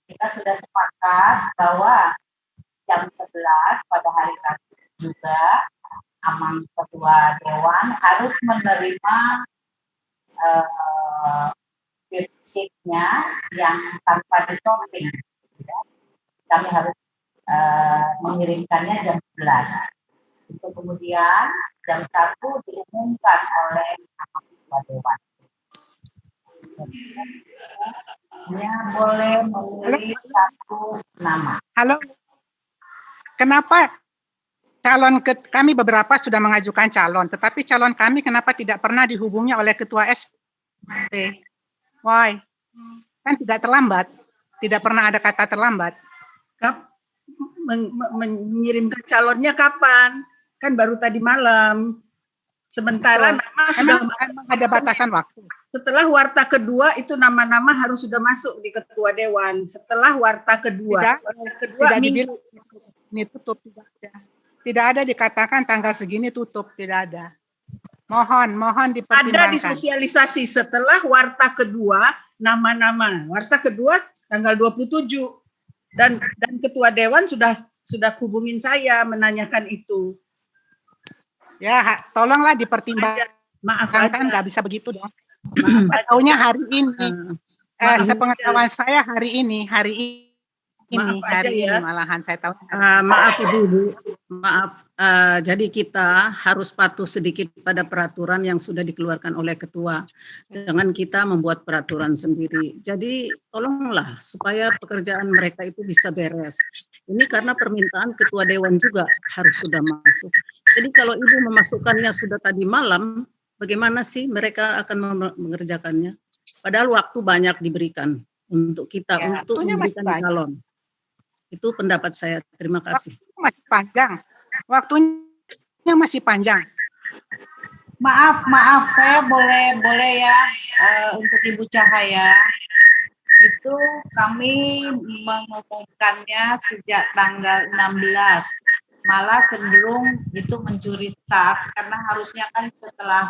kita sudah sepakat bahwa jam 11 pada hari Rabu juga Amang Ketua Dewan harus menerima sheet-nya yang tanpa disorting. Kami harus mengirimkannya jam 11. Itu kemudian jam 1 diumumkan oleh Amang Ketua Dewan. Hanya boleh memilih 1 nama. Halo. Kenapa kami beberapa sudah mengajukan calon, tetapi calon kami kenapa tidak pernah dihubungi oleh Ketua SP? Why? Kan tidak terlambat, tidak pernah ada kata terlambat. Mengirimkan calonnya kapan? Kan baru tadi malam. Sementara nama sudah ada batasan waktu. Setelah warta kedua itu nama-nama harus sudah masuk di Ketua Dewan. Setelah warta kedua, tidak dibilang ini tutup, tidak ada. Tidak ada dikatakan tanggal segini tutup, tidak ada. Mohon dipertimbangkan. Ada disosialisasi setelah warta kedua nama-nama. Warta kedua tanggal 27 dan Ketua Dewan sudah hubungin saya menanyakan itu. Ya, tolonglah dipertimbangkan. Maaf, nggak bisa begitu dong. Taunya hari ini. Sepengetahuan saya hari ini malahan saya tahu. Maaf Ibu, maaf. Jadi kita harus patuh sedikit pada peraturan yang sudah dikeluarkan oleh Ketua. Jangan kita membuat peraturan sendiri. Jadi tolonglah supaya pekerjaan mereka itu bisa beres. Ini karena permintaan Ketua Dewan juga harus sudah masuk. Jadi kalau Ibu memasukkannya sudah tadi malam, bagaimana sih mereka akan mengerjakannya? Padahal waktu banyak diberikan untuk kita untuk memberikan calon. Itu pendapat saya. Terima kasih. Waktunya masih panjang. Maaf, saya boleh ya untuk Ibu Cahaya. Itu kami mengumumkannya sejak tanggal 16. Malah cenderung itu mencuri start karena harusnya kan setelah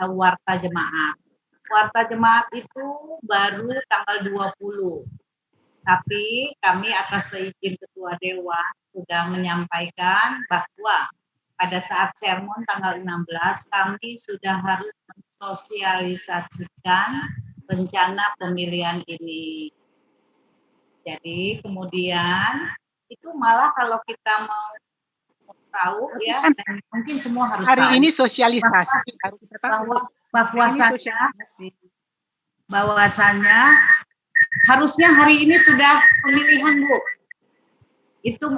warta jemaat. Warta jemaat itu baru tanggal 20. Tapi kami atas seizin Ketua Dewan sudah menyampaikan bahwa pada saat sermon tanggal 16 kami sudah harus mensosialisasikan rencana pemilihan ini. Jadi kemudian itu malah kalau kita mau tahu ya, dan mungkin semua harus hari tahu. ini sosialisasi harus kita tahu. Bahwasannya harusnya hari ini sudah pemilihan, Bu. Itu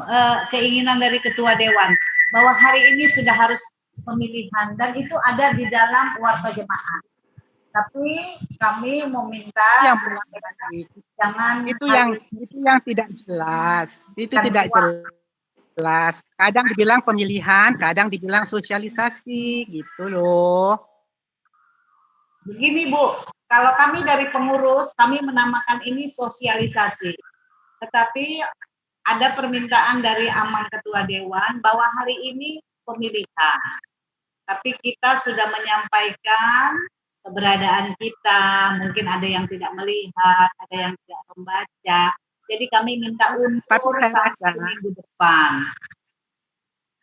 keinginan dari Ketua Dewan bahwa hari ini sudah harus pemilihan dan itu ada di dalam warta jemaat. Tapi kami meminta jangan itu yang tidak jelas. Itu tidak jelas. Kadang dibilang pemilihan, kadang dibilang sosialisasi gitu loh. Begini Bu, kalau kami dari pengurus, kami menamakan ini sosialisasi. Tetapi ada permintaan dari Amang Ketua Dewan bahwa hari ini pemilihan. Tapi kita sudah menyampaikan keberadaan kita, mungkin ada yang tidak melihat, ada yang tidak membaca. Jadi kami minta undur sampai minggu depan.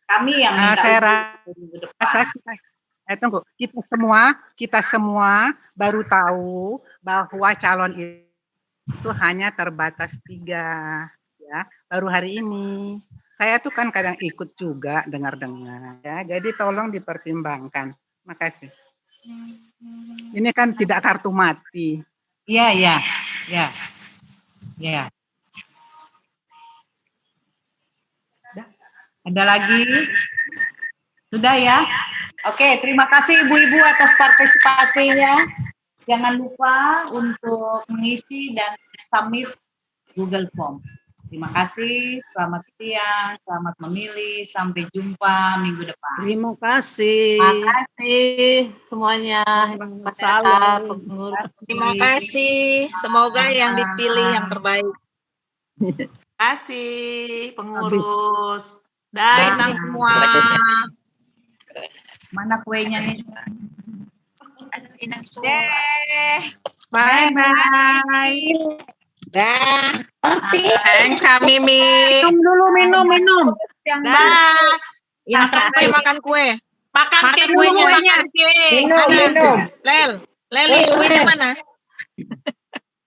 Kami yang minta undur minggu depan. Tunggu, kita semua baru tahu bahwa calon itu hanya terbatas 3, ya. Baru hari ini. Saya tuh kan kadang ikut juga dengar-dengar, ya. Jadi tolong dipertimbangkan. Makasih. Ini kan tidak kartu mati. Iya. Ada lagi? Sudah ya? Oke, terima kasih Ibu-Ibu atas partisipasinya. Jangan lupa untuk mengisi dan submit Google Form. Terima kasih, selamat siang, selamat memilih, sampai jumpa minggu depan. Terima kasih. Terima kasih semuanya. Terima kasih. Semoga yang dipilih yang terbaik. Terima kasih pengurus dan semua. Mana kuenya nih? Bye-bye. Dah. Thanks, Mimi. Minum. Dah. Yang terakhir makan kue. Makan kuenya. Minum. Leli, kuenya mana?